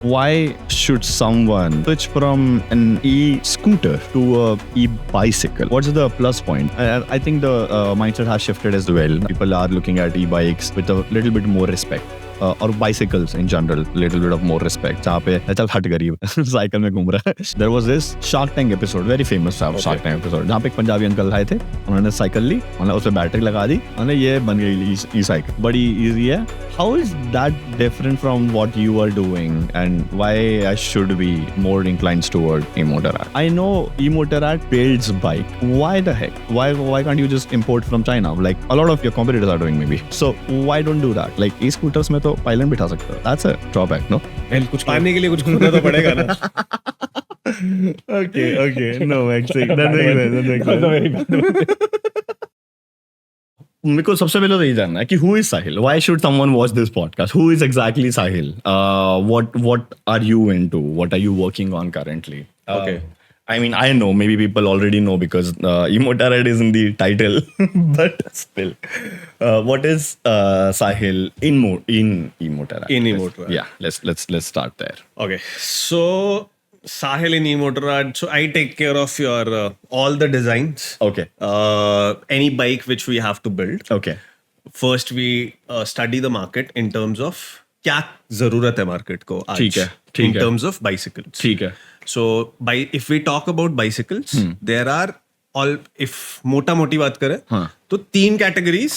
Why should someone switch from an e-scooter to a e-bicycle? What's the plus point? I think the mindset has shifted as well. People are looking at e-bikes with a little bit more respect. और bicycles in general, little bit of more respect. जहाँ पे चल हट गरीब cycle में घूम रहा है. There was this Shark Tank episode, very famous Shark Tank episode, जहाँ पे एक पंजाबी अंकल आए थे, उन्होंने साइकिल ली, उन्होंने उसमें बैटरी लगा दी, उन्होंने ये बन गई e-साइकिल. बड़ी easy है. How is that different from what you are doing, and why I should be more inclined toward e-motorrad? I know e-motorrad builds bike. Why the heck? Why can't you just import from China? Like a lot of your competitors are doing maybe. So why don't do that? Like e-scooters में तो pilot बिठा सकते हो. That's a drawback, no? कुछ पाने के लिए कुछ खोना तो पड़ेगा ना. Okay. No, actually, that makes sense. मेरे को सबसे पहले तो यही जानना है कि who is Sahil? Why should someone watch this podcast? Who is exactly Sahil? What are you into? What are you working on currently? Okay. I mean, I know maybe people already know because e-motorrad is in the title, but still, what is Sahil in e-motorrad? In e-motorrad. Yeah, let's start there. Okay, so Sahil in e-motorrad. So I take care of your all the designs. Okay. Any bike which we have to build. Okay. First we study the market in terms of क्या जरूरत है market को आज. ठीक है. In terms of bicycles. ठीक है. So if we talk about bicycles, there are all, if मोटा मोटी बात करें तो 3 categories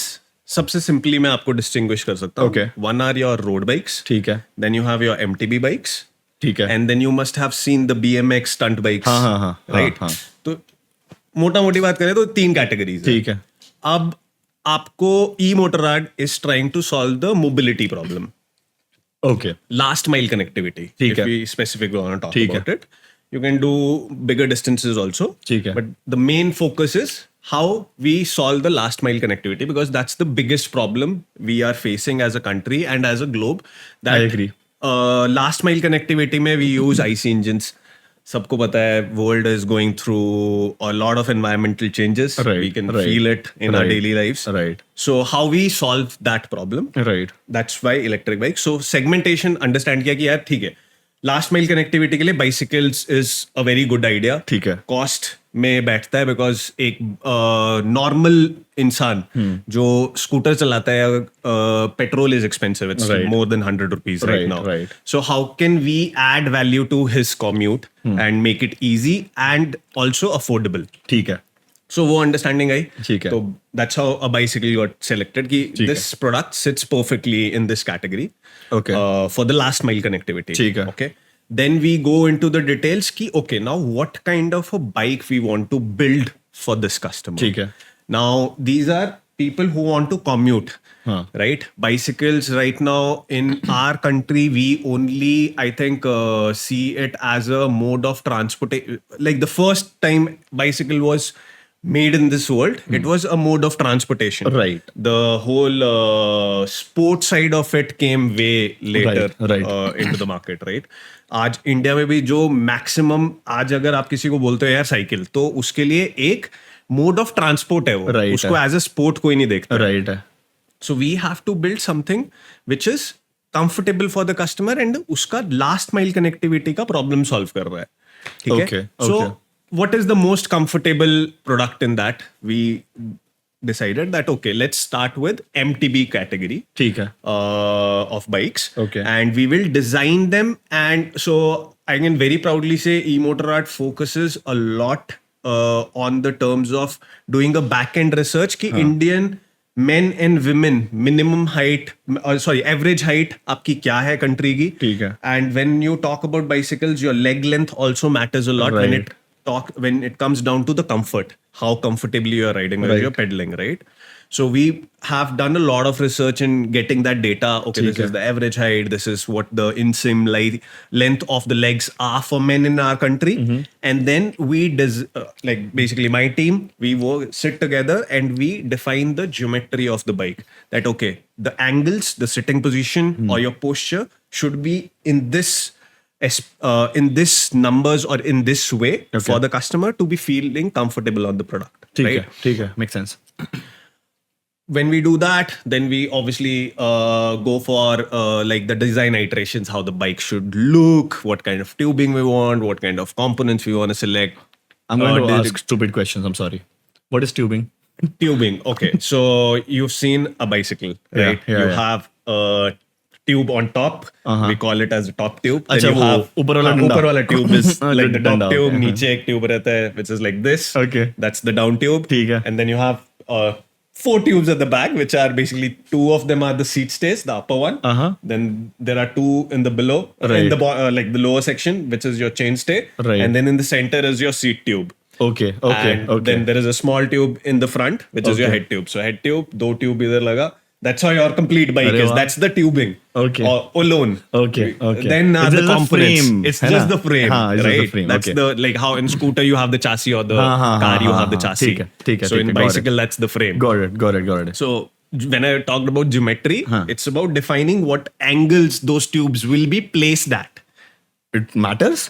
सबसे simply मैं आपको distinguish कर सकता हूँ. Okay. One are your road bikes. ठीक है. Then you have your MTB bikes. ठीक है. And then you must have seen the BMX stunt bikes. हाँ. Right? हाँ. तो मोटा मोटी बात करें तो 3 categories. ठीक है. अब आपको e-motorrad is trying to solve the mobility problem. Okay. Last mile connectivity. ठीक है. If we specifically want to talk ठीक about it, you can do bigger distances also. ठीक है. But the main focus is how we solve the last mile connectivity, because that's the biggest problem we are facing as a country and as a globe. That, I agree. Last mile connectivity में we use IC engines. सबको पता है world is going through a lot of environmental changes. Right, We can right, feel it in our daily lives. Right. So how we solve that problem? Right. That's why electric bike. So segmentation understand किया कि यार ठीक है, last mile connectivity के लिए bicycles is a very good idea. ठीक है. Cost में बैठता है बिकॉज एक नॉर्मल इंसान जो स्कूटर चलाता है, petrol is expensive, it's more than 100 rupees right now. So how can we add value to his commute and make it easy and also affordable? ठीक है. So वो अंडरस्टैंडिंग आई. ठीक है. तो that's how a bicycle got selected कि this product sits perfectly in this category. Okay. For the last mile connectivity. ठीक है. Okay. Then we go into the details कि okay, now what kind of a bike we want to build for this customer. ठीक है. Now these are people who want to commute. Right? Bicycles right now in our country, we only, I think, see it as a mode of transportation. Like the first time bicycle was made in this world, it was a mode of transportation. Right. The whole sport side of it came way later Right. Into the market, right? आज India में भी जो maximum, आज अगर आप किसी को बोलते हो यार साइकिल, तो उसके लिए एक मोड ऑफ ट्रांसपोर्ट है वो. Right. उसको एज अ स्पोर्ट कोई नहीं देखता. Right. So we have to build something which is comfortable for the customer and उसका last mile connectivity का problem solve कर रहा है. ठीक है? Okay. So what is the most comfortable product in that? We decided that okay, let's start with MTB category. ठीक है. Of bikes. Okay. And we will design them, and so I can very proudly say e-motorrad focuses a lot on the terms of doing a back-end research कि Indian men and women minimum height, average height आपकी क्या है country की. ठीक है. And when you talk about bicycles, your leg length also matters a lot. Right. When it comes down to the comfort, how comfortably you are riding when you're pedaling, right? So we have done a lot of research in getting that data. Okay, this is the average height. This is what the inseam length of the legs are for men in our country. And then we like basically my team, we sit together and we define the geometry of the bike. That okay, the angles, the sitting position or your posture should be in this numbers or in this way for the customer to be feeling comfortable on the product. ठीक right? है. ठीक है. Makes sense. when we do that, then we obviously go for like the design iterations, how the bike should look, what kind of tubing we want, what kind of components we want to select. I'm going to did- ask stupid questions. I'm sorry. What is tubing? Tubing. Okay, so you've seen a bicycle, right? yeah, you yeah. have a tube on top. We call it as the top tube. अच्छा, Then you वो have ऊपर वाला डंडा। ऊपर वाला tube is हाँ, like the डंडा, top tube. okay, नीचे एक tube रहता है which is like this. Okay. That's the down tube. ठीक है। And then you have 4 tubes at the back, which are basically 2 of them are the seat stays, the upper one. Then there are 2 in the below, in Right. the like the lower section, which is your chain stay. Right. And then in the center is your seat tube. Okay. And then there is a small tube in the front, which is your head tube. So head tube, 2 tube either laga. That's how your complete bike अरे is. वाह। That's the tubing. Okay. Alone. Okay. Then It's the just the components. frame, It's है just ना? the frame, हाँ, it's just the right? frame, That's okay. the like how in scooter you have the chassis or the car you have the chassis. ठीक है, So ठीक in है, got it. bicycle that's the frame. Got it. So when I talked about geometry, it's about defining what angles those tubes will be placed at. It matters?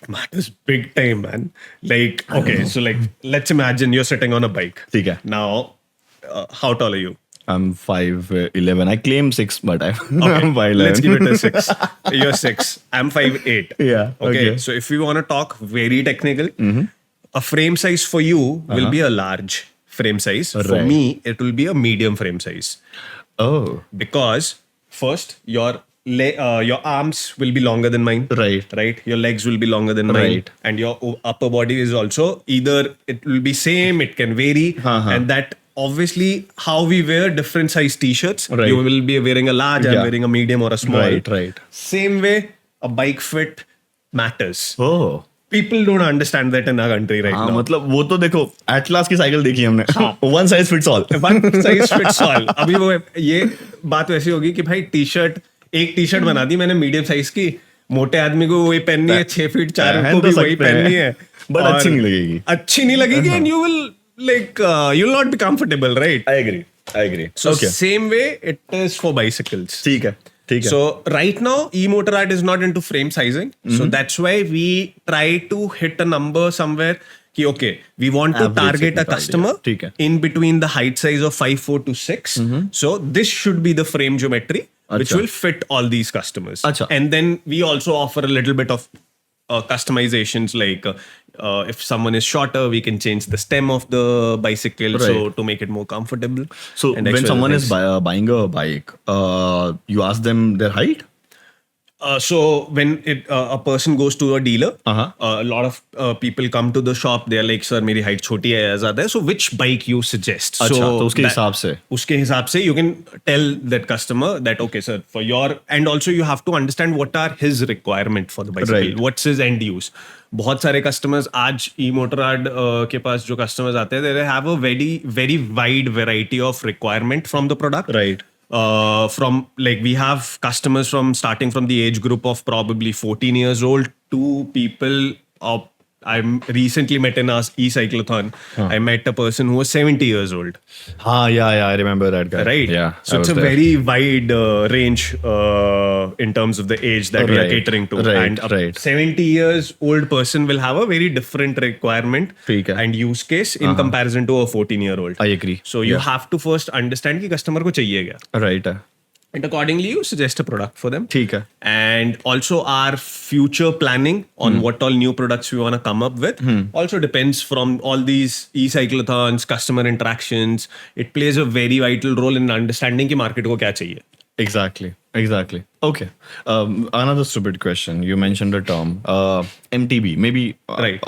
It matters big time, man. Like, okay, so like, let's imagine you're sitting on a bike. ठीक है। Now, how tall are you? I'm 5'11". I claim 6, but I'm Okay, 5'11". let's give it a 6. You're 6. I'm 5'8". Yeah, okay. So if we want to talk very technical, a frame size for you will be a large frame size. For Right. me, it will be a medium frame size. Oh, Because first, your arms will be longer than mine. right. Your legs will be longer than mine. Right. And your upper body is also either it will be same, it can vary. And that obviously how we wear different size t-shirts. Right. You will be wearing a large, I'm Yeah. wearing a medium or a small. Right. Same way, a bike fit matters. Oh. People don't understand that in our country right हाँ, now. मतलब वो तो देखो atlas की cycle देखी हमने one size fits all One size fits all. अभी वो ये बात वैसी होगी कि भाई एक टी शर्ट बना दी मैंने मीडियम साइज की, मोटे आदमी को वही पहननी है, 6 फीट 4 पहन को तो भी वही सकते हैं, पहननी है, but और अच्छी नहीं लगेगी। अच्छी नहीं लगेगी and you will like you'll not be comfortable, right? I agree So same way it is for bicycles. ठीक है So right now, eMotorrad is not into frame sizing. So that's why we try to hit a number somewhere. Ki, okay, we want to Average target a निकाल customer दिया, ठीक है। in between the height size of 5'4" to 6. So this should be the frame geometry, which अच्छा। will fit all these customers. अच्छा। And then we also offer a little bit of customizations, like if someone is shorter, we can change the stem of the bicycle so Right. to make it more comfortable. So and when XYZ someone is things. buying a bike, you ask them their height? So when a person goes to a dealer, Uh-huh. a lot of people come to the shop. They are like, "Sir, मेरी height छोटी है या ज़्यादा है." So which bike you suggest? अच्छा, so तो उसके हिसाब से। उसके हिसाब से you can tell that customer that okay, sir, for your, and also you have to understand what are his requirement for the bicycle. Right. What's his end use? बहुत सारे customers आज eMotorrad के पास जो customers आते हैं, they have a very wide variety of requirement from the product. Right. From like we have customers from starting from the age group of probably 14 years old to people I'm recently met in our e-cyclothon. I met a person who was 70 years old. Yeah, I remember that guy. Right. Yeah. So it's a very wide range in terms of the age that we are Right, catering to. right, And a right. 70 years old person will have a very different requirement ठीक है। and use case in comparison to a 14-year-old. I agree. So you have to first understand कि customer को चाहिए क्या. Right. And accordingly, you suggest a product for them. ठीक है। And also our future planning on what all new products we want to come up with also depends from all these e-cyclothons, customer interactions. It plays a very vital role in understanding कि market को क्या चाहिए. Exactly. Okay. Another stupid question. You mentioned a term, MTB. Maybe Right.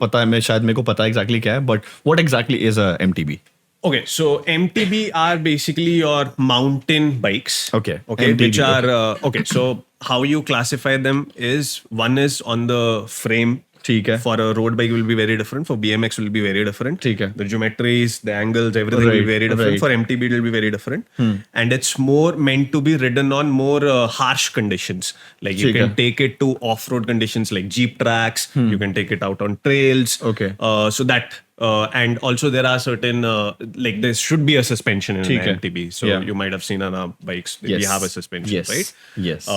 पता है, मैं शायद मेरे को पता exactly क्या है, but what exactly is a MTB? Okay, so MTB are basically your mountain bikes. Okay, Okay, MTB, which are okay. So how you classify them is one is on the frame. ठीक है। For a road bike will be very different. For BMX will be very different. ठीक है। The geometries, the angles, everything will be Right, very different. right. For MTB it will be very different. And it's more meant to be ridden on more harsh conditions. Like you ठीक can है। take it to off-road conditions like jeep tracks. You can take it out on trails. Okay. So that and also there are certain like there should be a suspension in ठीक an है। MTB. So Yeah. you might have seen on our bikes we Yes. have a suspension, Yes. right? Yes.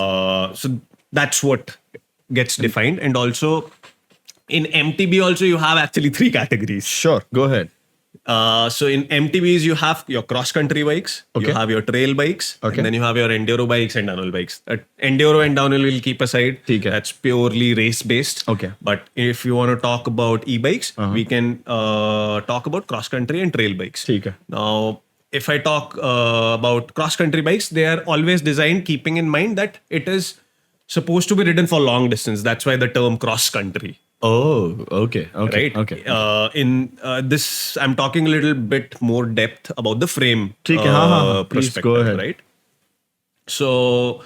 So that's what gets defined. And also in MTB also you have actually 3 categories. Sure. Go ahead. So in MTBs, you have your cross-country bikes, Okay. you have your trail bikes, Okay. and then you have your enduro bikes and downhill bikes. Enduro and downhill will keep aside. ठीक है. That's purely race-based. Okay. But if you want to talk about e-bikes, we can talk about cross-country and trail bikes. ठीक है. Now, if I talk about cross-country bikes, they are always designed keeping in mind that it is supposed to be ridden for long distance. That's why the term cross-country. Oh, okay. Right. Okay. In this, I'm talking a little bit more depth about the frame ठीक है, हाँ. Please perspective, go ahead. right? So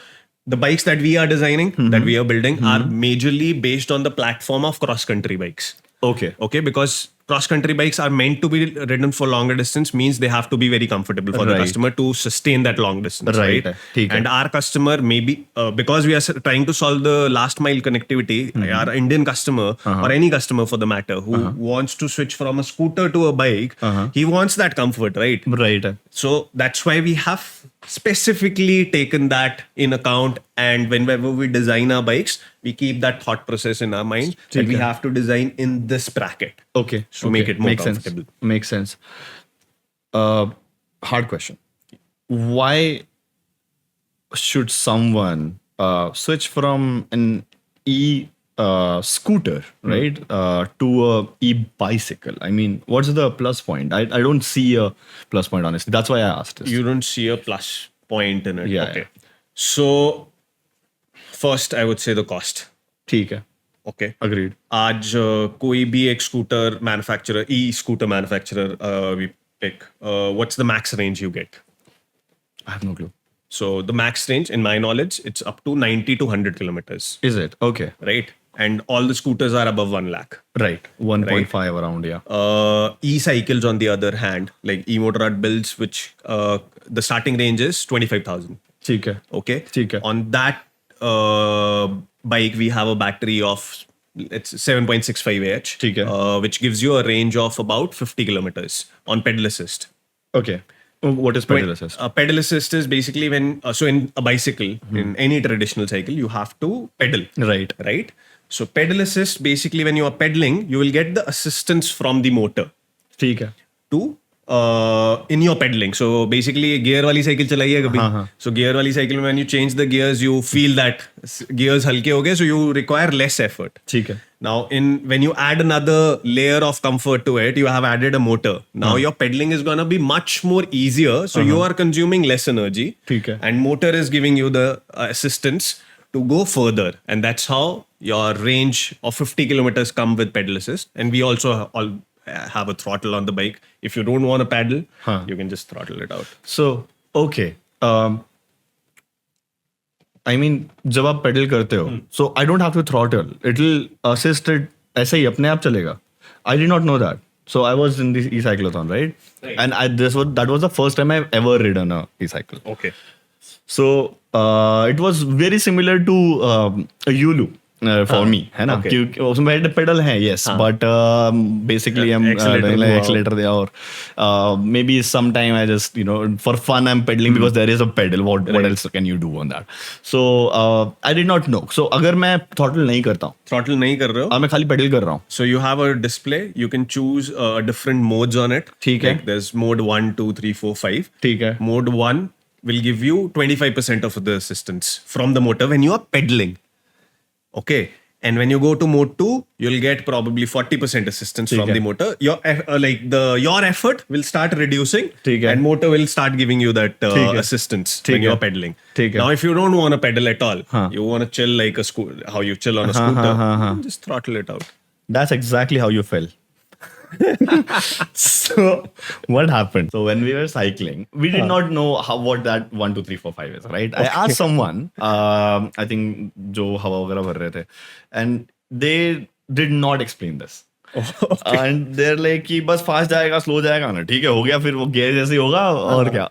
the bikes that we are designing, that we are building, are majorly based on the platform of cross-country bikes. Okay. Okay, because cross-country bikes are meant to be ridden for longer distance, means they have to be very comfortable for the Right. customer to sustain that long distance, Right. right? ठीक है. And our customer, maybe because we are trying to solve the last mile connectivity, our Indian customer or any customer for the matter who wants to switch from a scooter to a bike, he wants that comfort, right? Right. So that's why we have specifically taken that in account, and whenever we design our bikes, we keep that thought process in our mind that we have to design in this bracket. Okay. To make it more Makes comfortable. Sense. Makes sense. Hard question. Why should someone switch from an scooter, right, to a e-bicycle? I mean, what's the plus point? I don't see a plus point, honestly. That's why I asked this. You don't see a plus point in it. Yeah, Okay. So first, I would say the cost. ठीक है. Okay. Agreed. आज कोई भी एक scooter manufacturer e scooter manufacturer we pick, what's the max range you get? I have no clue. So the max range, in my knowledge, it's up to 90 to 100 kilometers, Is it? Okay. right? And all the scooters are above 1 lakh. Right. 1.5 around, yeah. E-cycles, on the other hand, like e-motorrad builds, which the starting range is 25,000. ठीक है. Okay. ठीक है. On that bike, we have a battery of it's 7.65 Ah, ठीक है. which gives you a range of about 50 kilometers on pedal assist. Okay. What is pedal assist? Pedal assist is basically when so in a bicycle, in any traditional cycle, you have to pedal. Right. Right. So pedal assist, basically when you are pedaling, you will get the assistance from the motor ठीक है. to in your pedaling. So basically gear wali cycle चलाई है कभी? So gear wali cycle में when you change the gears, you feel that gears हल्के हो गए, so you require less effort. ठीक है. Now, when you add another layer of comfort to it, you have added a motor. Now your pedaling is gonna be much more easier. So you are consuming less energy, ठीक है. and motor is giving you the assistance to go further, and that's how your range of 50 kilometers come with pedal assist. And we also have a throttle on the bike. If you don't want to paddle, you can just throttle it out. So, okay. I mean, जब आप pedal करते हो, so I don't have to throttle. It'll assist it ऐसे ही अपने आप चलेगा. I did not know that. So I was in the e-cyclothon, right? And that was the first time I've ever ridden a e-cycle. Okay. So it was very similar to a Yulu. For me, है ना? Okay. क्योंकि उसमें pedal है, yes, but basically I'm Accelerator like हुआ. accelerator there, or maybe sometime I just for fun I'm pedaling because there is a pedal. What else can you do on that? So I did not know. So अगर मैं throttle नहीं करता हूँ, Throttle नहीं कर रहे हो? मैं खाली pedal कर रहा हूँ. So you have a display. You can choose different modes on it. ठीक है. Like there's mode 1, 2, 3, 4, 5. ठीक है. Mode 1 will give you 25% of the assistance from the motor when you are pedaling. Okay. And when you go to mode 2, you'll get probably 40% assistance from है. the motor. Your effort will start reducing, ठीक है. and motor will start giving you that ठीक है. assistance ठीक when है. you're pedaling. ठीक है. Now, if you don't want to pedal at all, हाँ. you want to chill like a scooter, how you chill on a scooter, just throttle it out. That's exactly how you felt. So what happened? So when we were cycling, we did not know what that 1, 2, 3, 4, 5 is, right? I asked someone, I think जो हवा वगैरह भर रहे थे, and they did not explain this. And they're like कि बस fast जाएगा slow जाएगा ना, ठीक है, हो गया, फिर वो गेयर जैसे ही होगा और क्या.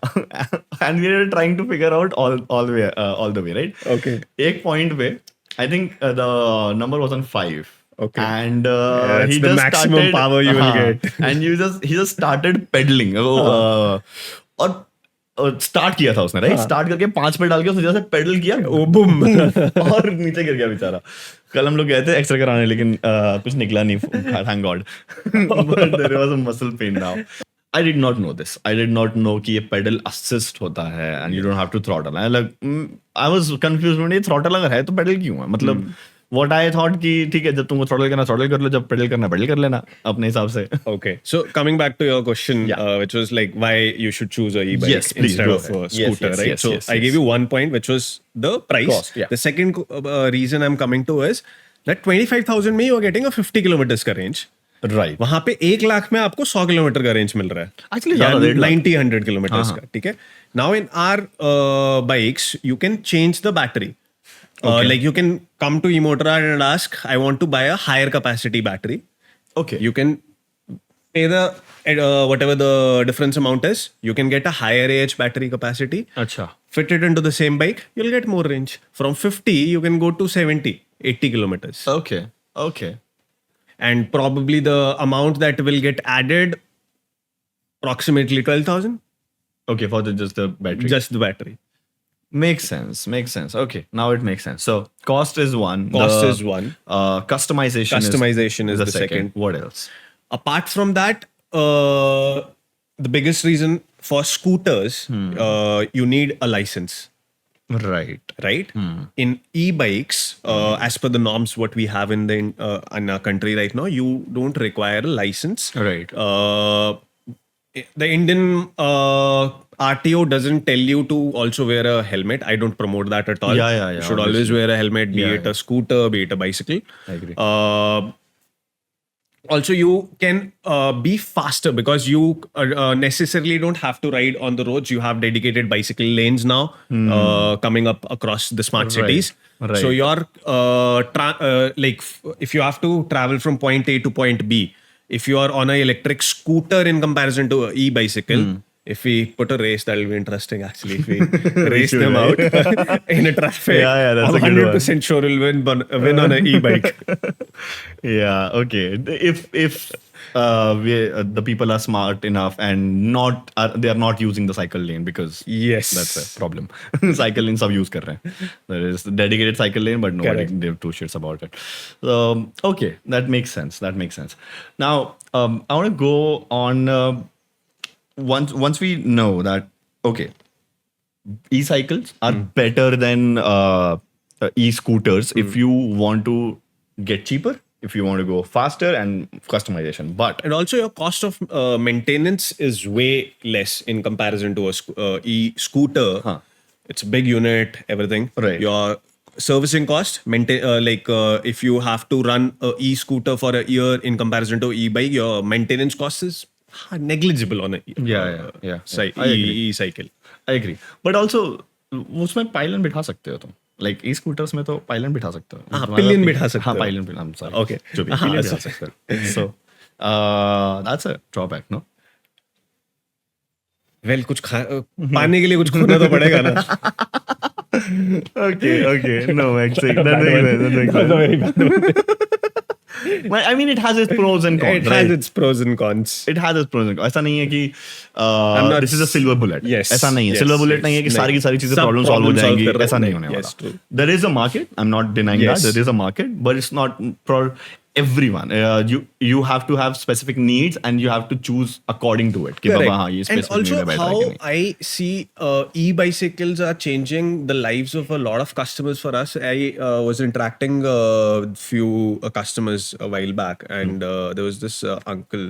And we were trying to figure out all the way, right? Okay. एक point पे I think the number was on 5. Okay. And that's he the just maximum started, power you will get. And he just started pedaling. और start किया था उसने, right? Start करके 5 पे डाल के उसने जैसे पेडल किया, बुम और नीचे गिर गया बेचारा. कल हम लोग गए थे एक्सरे कराने, लेकिन कुछ निकला नहीं, thank God. But there was a muscle pain now. I did not know this. I did not know कि ये pedal assist होता है and you don't have to throttle. I was confused when ये throttle अगर है तो pedal क्यों है? मतलब what I thought कि ठीक है, जब तुमको throttle करना throttle कर लो, जब pedal करना pedal कर लेना अपने हिसाब से. Okay, so coming back to your question, which was like why you should choose a e-bike Yes, please, instead go of ahead. a scooter, Yes, right? yes, So yes, I yes. gave you one point, which was the price. Cost, yeah. The second reason I'm coming to is that 25,000 में you are getting a 50 kilometers का range. Right. वहां पे 1 लाख में आपको 100 kilometre का range मिल रहा है. Actually, या ज्यादा 90-100 किलोमीटर्स का, ठीक है. Now in our bikes you can change the battery. Like you can come to eMotorrad and ask, I want to buy a higher capacity battery. Okay. You can pay the whatever the difference amount is. You can get a higher AH battery capacity. अच्छा. Fit it into the same bike. You'll get more range. From 50, you can go to 70, 80 kilometers. Okay. Okay. And probably the amount that will get added, approximately 12,000. Okay, for just the battery. Just the battery. Makes sense. Makes sense. Okay, now it makes sense. So cost is one. Cost is one. Customization is the second. What else? Apart from that, the biggest reason for scooters, you need a license. Right. Right? In e-bikes, as per the norms what we have in our country right now, you don't require a license. Right. The Indian RTO doesn't tell you to also wear a helmet. I don't promote that at all. Yeah, You should always wear a helmet, be it a scooter, be it a bicycle. I agree. Also, you can be faster because you necessarily don't have to ride on the roads. You have dedicated bicycle lanes now coming up across the smart cities. Right. So your if you have to travel from point A to point B, if you are on an electric scooter in comparison to an e-bicycle, if we put a race, that will be interesting actually. If we race them out in a traffic, that's I'm a good 100% sure we'll win on an e-bike. Yeah. Okay. If the people are smart enough and they are not using the cycle lane, because Yes. that's a problem. Cycle lane सब use कर रहे हैं. There is dedicated cycle lane, but nobody give two shits about it. Okay, that makes sense. That makes sense. Now, I want to go on. Once we know that, okay, e-cycles are better than e-scooters if you want to get cheaper, if you want to go faster and customization. But And also your cost of maintenance is way less in comparison to a e-scooter. It's a big unit, everything. Right. Your servicing cost, if you have to run a e-scooter for a year in comparison to e-bike, your maintenance cost is negligible on a e-cycle. I agree. But also, उसमें pylon बिठा सकते हो तुम. Like e-scooters में तो pylon बिठा सकते हो. हाँ, pillion बिठा सकते हो. हाँ, पाइलन. I'm sorry. Okay. जो भी pillion बिठा सकते हो. So, that's a drawback, no? Well, कुछ पाने के लिए कुछ खोना तो पड़ेगा ना. Okay. No, actually, that makes sense. I mean, it has its pros and cons. It has its pros and cons. It has its pros and cons. ऐसा नहीं है कि this is a silver bullet. Yes. ऐसा नहीं है. Silver bullet नहीं है कि सारी की सारी चीजें problem solve हो जाएंगी. ऐसा नहीं होने वाला. True. There is a market. I'm not denying that. There is a market, but it's not for everyone. You have to have specific needs and you have to choose according to it. कि बाबा हाँ ये And specific also need है how कि नहीं. I see e-bicycles are changing the lives of a lot of customers for us. I was interacting with few customers a while back, and there was this uncle.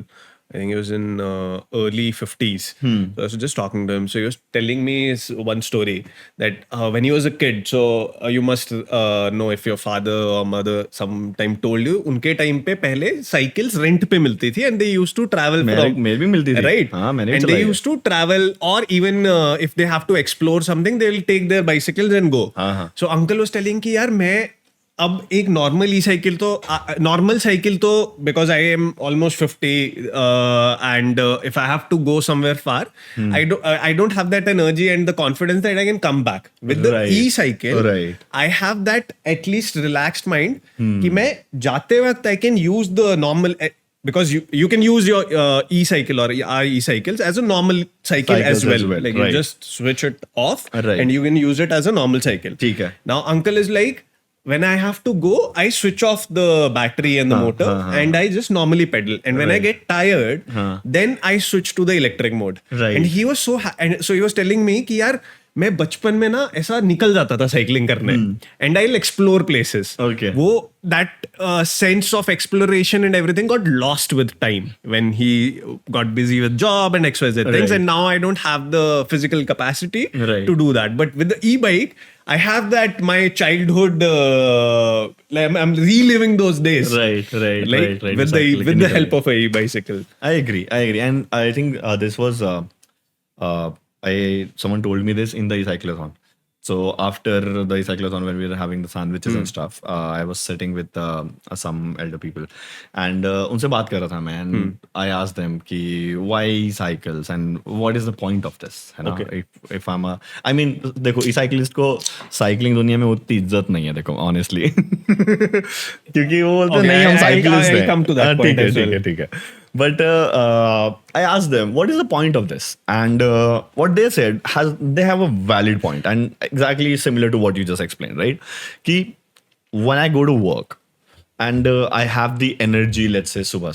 I think he was in early 50s. So I was just talking to him. So he was telling me one story that when he was a kid, so you must know if your father or mother sometime told you, उनके time पे पहले cycles rent पे मिलती थी and they used to travel from. मेरे भी मिलती थी. Right. हाँ, मैंने And चलाई they है. used to travel, or even if they have to explore something, they will take their bicycles and go. So uncle was telling कि यार मैं अब एक नॉर्मल ई साइकिल तो because I am almost 50 and if I have to go somewhere far I don't have that energy and the confidence that I can come back with the e cycle. I have that at least relaxed mind कि मैं जाते वक्त I can use the normal because you can use your e-cycle or our e-cycles as a normal cycle Cycles as well. as well, Like right. you just switch it off Right. and you can use it as a normal cycle. ठीक है. Now uncle is like, when I have to go, I switch off the battery and the motor and I just normally pedal. And when I Right. get tired, then I switch to the electric mode. Right. And he was and so he was telling me कि यार मैं बचपन में ना ऐसा निकल जाता था साइकिलिंग करने and I will explore places. Okay. वो that sense of exploration and everything got lost with time when he got busy with job and XYZ things, Right. and now I don't have the physical capacity Right. to do that. But with the e-bike, I have that my childhood. Like I'm reliving those days. Right. Like right. with the help of a e-bicycle. I agree, and I think this was someone told me this in the e-cyclathon. So after the e-cyclathon, when we were having the sandwiches and stuff, I was sitting with some elder people, and उनसे बात कर रहा था मैं, and I asked them कि why cycles and what is the point of this, है ना? Okay. If I'm I mean, देखो e-cyclist को cycling दुनिया में उतनी इज्जत नहीं है, देखो honestly, क्योंकि वो बोलते हैं, Okay, नहीं हम I'll cyclist हैं. come to that हाँ, point as well. ठीक है. But I asked them, what is the point of this? And what they said, they have a valid point, and exactly similar to what you just explained, right? Ki when I go to work and I have the energy, let's say सुबह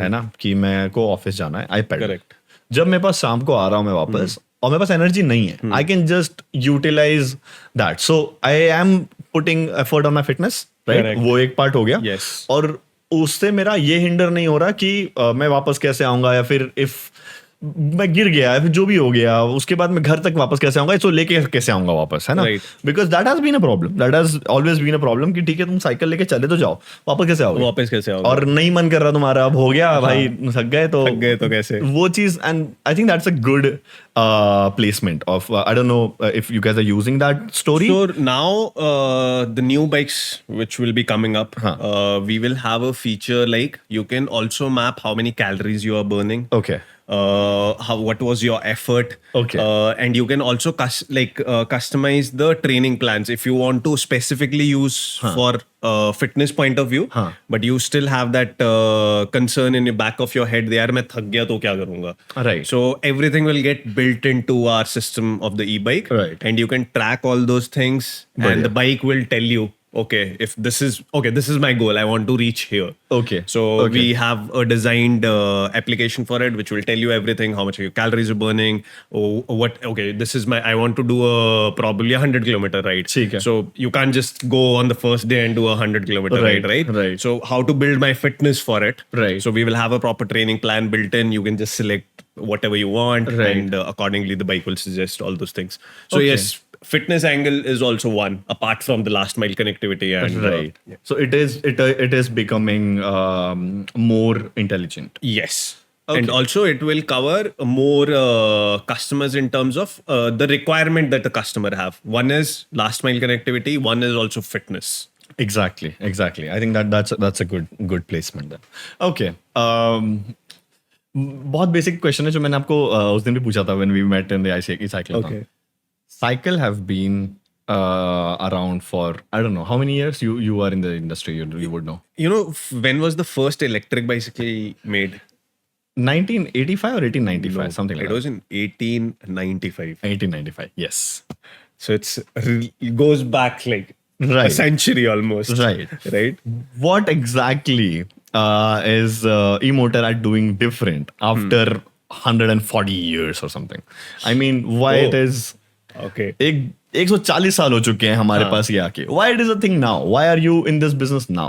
है ना, कि मैं को office जाना है, I pedal. Correct. जब मेरे पास शाम को आ रहा हूँ मैं वापस और मेरे पास एनर्जी नहीं है, I can just utilise that. So I am putting effort on my fitness, right? Correct. वो एक पार्ट हो गया. Yes. और उससे मेरा ये हिंडर नहीं हो रहा कि मैं वापस कैसे आऊंगा, या फिर इफ मैं गिर गया या फिर जो भी हो गया उसके बाद मैं घर तक वापस कैसे आऊंगा, इसको लेके कैसे आऊंगा वापस, है ना? Right. Because that has been a problem, that has always been a problem कि ठीक है तुम साइकिल लेके चले तो जाओ, वापस कैसे आओगे? वापस कैसे आओगे? और नहीं मन कर रहा तुम्हारा, अब हो गया भाई, थक गए तो कैसे? वो चीज. And I think that's a good placement of I don't know if you guys are using that story. So now the new bikes which will be coming up, we will have a feature like you can also map how many calories you are burning. Okay. What was your effort? Okay. And you can also customize the training plans if you want to specifically use for fitness point of view, but you still have that concern in the back of your head. यार मैं थक गया तो क्या करूँगा? Right. So everything will get built into our system of the e-bike, Right. and you can track all those things, and the bike will tell you, okay, if this is my goal, I want to reach here. Okay. So Okay. we have a designed application for it, which will tell you everything, how much your calories are burning. This is I want to do probably 100 kilometer ride. ठीक है. So you can't just go on the first day and do 100 kilometer Right, ride, right? right. So how to build my fitness for it. Right. So we will have a proper training plan built in. You can just select whatever you want, Right. and accordingly the bike will suggest all those things. So Okay. yes, fitness angle is also one apart from the last mile connectivity and Right. So it is becoming more intelligent. yes. Okay. And also it will cover more customers in terms of the requirement that the customer have. One is last mile connectivity, one is also fitness. Exactly. I think that's a good placement then. Okay. बहुत basic question है जो मैंने आपको उस दिन भी पूछा था when we met in the e-cycle. Okay. Cycle have been around for I don't know how many years. You are in the industry, you would know. You know, when was the first electric bicycle made? 1985 or 1895, something like It that. was in 1895. 1895. Yes. So it goes back like a Right. century almost. Right. Right. What exactly is e-motor are doing different after 140 years or something? I mean, why it is Okay. 140 साल हो चुके हैं हमारे पास ये आके. Why it is a thing now? Why are you in this business now?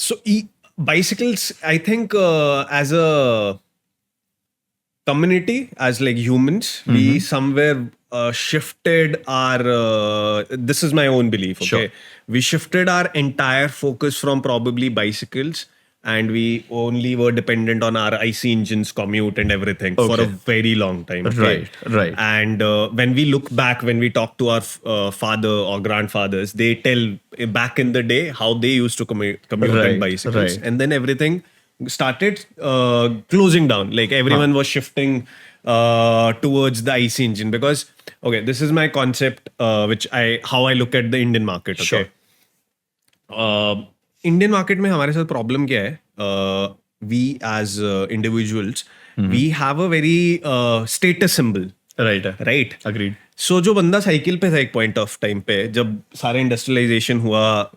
So bicycles, I think, as a community, as like humans, we somewhere shifted our. This is my own belief. Okay, Sure. we shifted our entire focus from probably bicycles, and we only were dependent on our IC engines, commute, and everything for a Okay. very long time. Okay? Right. And when we look back, when we talk to our father or grandfathers, they tell back in the day how they used to commute Right, on bicycles, right. and then everything started closing down. Like everyone was shifting towards the IC engine because this is my concept, how I look at the Indian market. Okay. Sure. Indian market में हमारे साथ problem क्या है? We as individuals we have a very status symbol, right right? Agreed सो जो बंदा cycle पे था एक पॉइंट ऑफ टाइम पे, जब सारे इंडस्ट्रियलाइजेशन हुआ,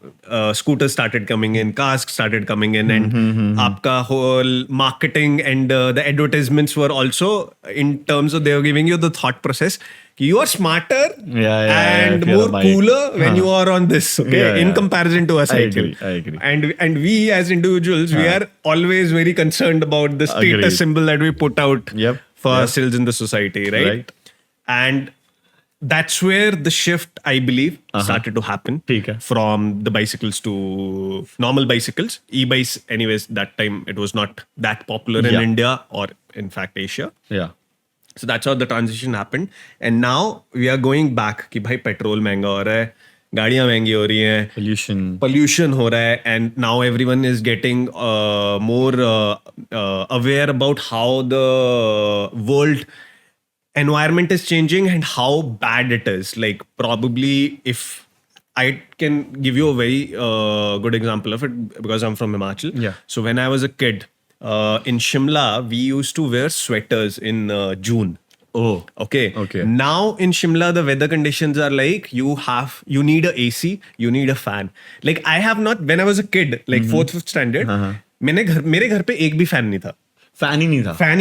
scooter started coming in, cars started coming in, and आपका whole marketing and the advertisements were also in terms of they are giving you the thought process कि you are smarter and if you're more a bike. cooler when you are on this, okay, in comparison to a cycle. I agree. And we as individuals, we are always very concerned about the status Agreed. symbol that we put out Yep. for ourselves in the society, right? And that's where the shift, I believe, started to happen. ठीक है. From the bicycles to normal bicycles. E-bikes, anyways, that time it was not that popular in Yeah. India or in fact Asia. Yeah. So that's how the transition happened. And now we are going back कि भाई petrol महंगा हो रहा है, गाड़ियाँ महंगी हो रही हैं, pollution हो रहा है, and now everyone is getting more aware about how the world environment is changing and how bad it is. Like probably if I can give you a very good example of it because I'm from Himachal. Yeah. So when I was a kid, in Shimla, we used to wear sweaters in June. Oh. Okay. Now in Shimla, the weather conditions are like you need a AC, you need a fan. Like I have not, when I was a kid, like 4th, 5th standard, मेरे घर पे एक भी fan नहीं था. Fan ही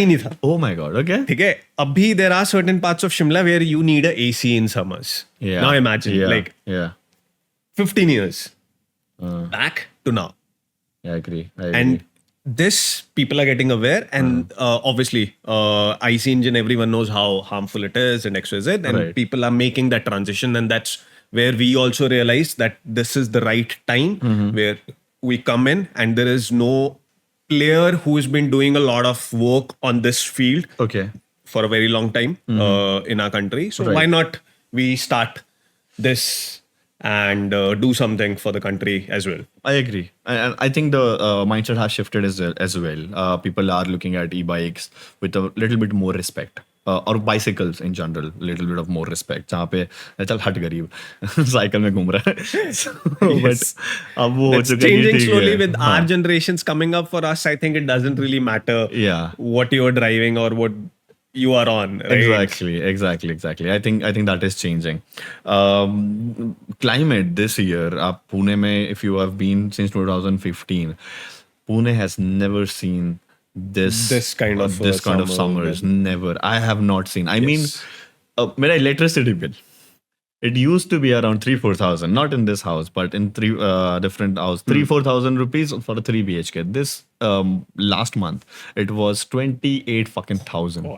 नहीं था. Oh my god. Okay. ठीक है. अभी there are certain parts of Shimla where you need a AC in summers. Yeah. Now imagine, like 15 years back to now. Yeah, I agree. And this people are getting aware, and obviously IC engine, everyone knows how harmful it is and XYZ, and Right. people are making that transition, and that's where we also realize that this is the right time where we come in, and there is no player who's been doing a lot of work on this field Okay. for a very long time in our country. So Right. why not we start this and do something for the country as well? I agree. And I think the mindset has shifted as well. People are looking at e-bikes with a little bit more respect. Or bicycles in general, little bit of more respect. जहाँ पे चल हट गरीब cycle में घूम रहा है. But अब वो हो That's चुका है कि changing ठीक slowly है. with our generations coming up. For us, I think it doesn't really matter Yeah. what you're driving or what you are on, right? Exactly. I think that is changing. Climate this year, आप पुणे में, if you have been since 2015, Pune has never seen this kind of summers. Never. I have not seen. I mean, मेरा electricity bill, it used to be around 3,000-4,000, not in this house, but in three different houses, 3,000-4,000 rupees for a 3 BHK. This last month, it was 28,000.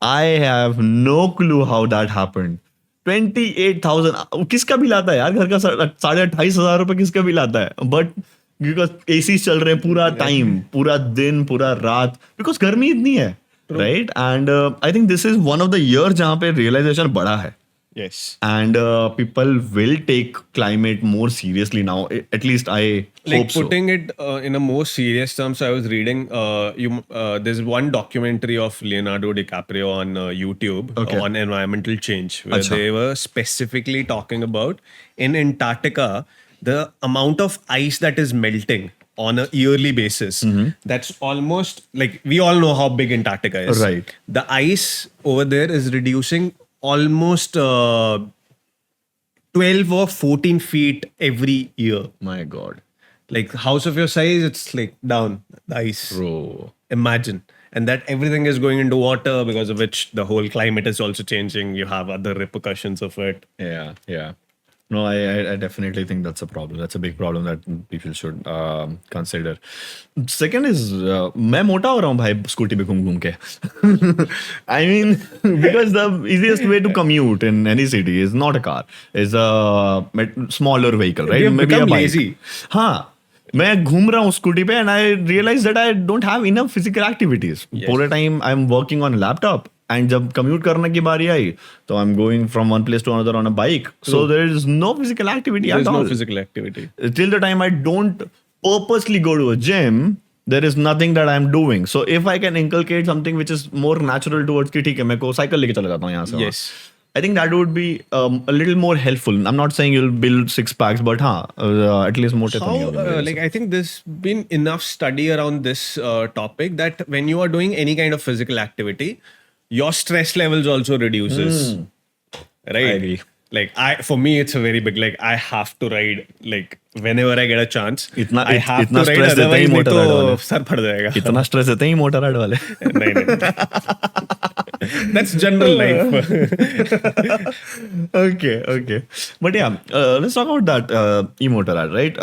I have no clue how that happened. 28,000. किसका bill आता है यार? घर का 28,500 रुपए किसका bill आता है? But because AC चल रहे हैं पूरा टाइम, पूरा दिन, पूरा रात, because गर्मी इतनी है, right? And I think this is one of the years जहाँ पे realization बढ़ा है. Yes. And people will take climate more seriously now. At least I Like hope so. putting it in a more serious terms, I was reading there's one documentary of Leonardo DiCaprio on YouTube on environmental change, where they were specifically talking about in Antarctica the amount of ice that is melting on a yearly basis. That's almost like, we all know how big Antarctica is. Right. The ice over there is reducing almost 12 or 14 feet every year. My God. Like house of your size, it's like down the ice. Bro. Imagine. And that everything is going into water, because of which the whole climate is also changing. You have other repercussions of it. Yeah. No, I definitely think that's a problem. That's a big problem that people should consider. Second is, मैं मोटा हो रहा हूँ भाई scooty पे घूम के. I mean, because the easiest way to commute in any city is not a car, is a smaller vehicle, right? We have Maybe a become bike. lazy. हाँ, मैं घूम रहा हूँ स्कूटी पे, and I realize that I don't have enough physical activities. पूरे time I'm working on laptop. And जब commute करने की बारी आई, तो I'm going from one place to another on a bike. So there is no physical activity at all. There's no physical activity. Till the time I don't purposely go to a gym, there is nothing that I'm doing. So if I can inculcate something which is more natural towards कि ठीक है, मैं को cycle लेके चला जाता हूँ यहाँ से. Yes. I think that would be a little more helpful. I'm not saying you'll build six packs, but at least more. How, like, I think there's been enough study around this topic that when you are doing any kind of physical activity, your stress levels also reduces. Right? I agree. Like, for me, it's a very big, like, I have to ride, like, whenever I get a chance. I have इतना to ride, stress देते ही otherwise नहीं motor ride तो वाले. Sir फट जाएगा. इतना stress देते ही motor ride वाले. नहीं. That's general life. Okay. But yeah, let's talk about that e-motor ad, right?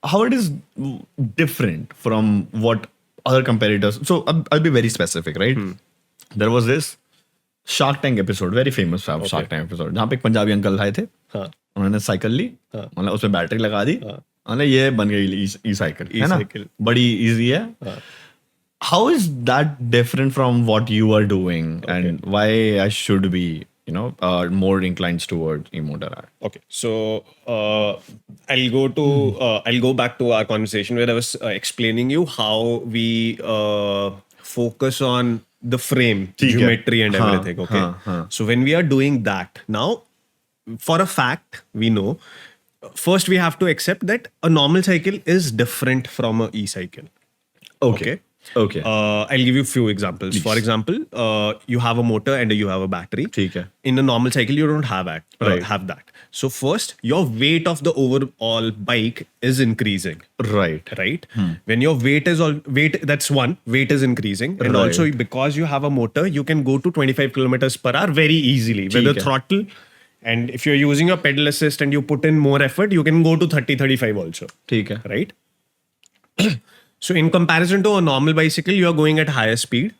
How it is different from what other competitors. So I'll be very specific, right? There was this Shark Tank episode, very famous Shark Tank episode, जहाँ पे एक Punjabi uncle आए थे. उन्होंने cycle ली, मतलब उसमें battery लगा दी, मतलब ये बन गई ई साइकिल, है ना? बड़ी इजी है. How is that different from what you are doing, and why I should be, more inclined towards e-motor ad? Okay, so I'll go back to our conversation where I was explaining you how we focus on the frame, geometry, and everything. Okay, so when we are doing that now, for a fact, we know. First, we have to accept that a normal cycle is different from an e-cycle. Okay. I'll give you a few examples. Please. For example, you have a motor and you have a battery. Okay. In a normal cycle, you don't have that. So first, your weight of the overall bike is increasing. Right. When your weight is that's one, weight is increasing. And also because you have a motor, you can go to 25 kilometers per hour very easily. With the throttle, and if you're using a pedal assist and you put in more effort, you can go to 30-35 also. Okay. Right? So in comparison to a normal bicycle, you are going at higher speed.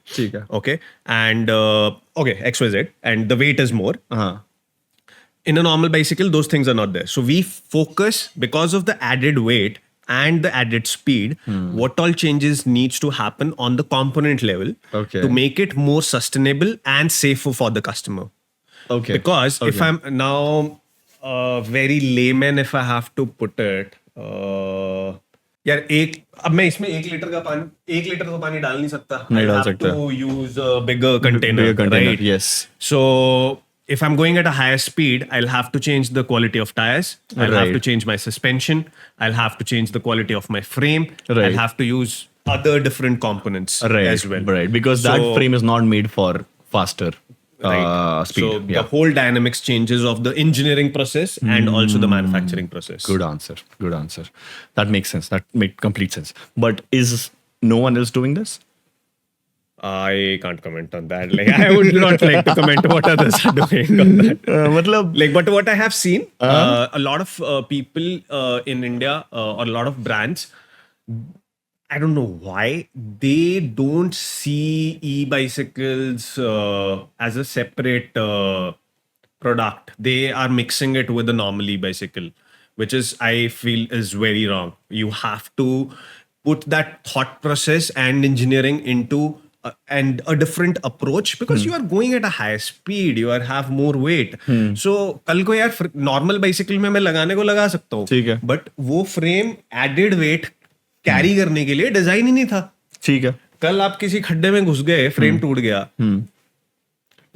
Okay. And XYZ. And the weight is more. In a normal bicycle, those things are not there. So we focus, because of the added weight and the added speed, what all changes needs to happen on the component level to make it more sustainable and safer for the customer. Okay. Because if I'm now very layman, if I have to put it, यार अब मैं इसमें 1 litre तो पानी डाल नहीं सकता. I have to use a bigger container, right? Yes. So if I'm going at a higher speed, I'll have to change the quality of tires. I'll have to change my suspension. I'll have to change the quality of my frame. I'll have to use other different components as well. Right, because that frame is not made for faster speed. So the whole dynamics changes of the engineering process and also the manufacturing process. Good answer. That makes sense. That makes complete sense. But is no one else doing this? I can't comment on that. Like, I would not like to comment what others are doing on that. But what I have seen, a lot of people in India or a lot of brands, I don't know why they don't see e-bicycles as a separate product. They are mixing it with a normal e-bicycle, which is, I feel, is very wrong. You have to put that thought process and engineering into and a different approach, because you are going at a higher speed, you have more weight. So कल को यार normal bicycle में मैं लगाने को लगा सकता हूँ, but वो frame added weight कैरी करने के लिए डिजाइन ही नहीं था. ठीक है. कल आप किसी खड्डे में घुस गए, फ्रेम टूट गया,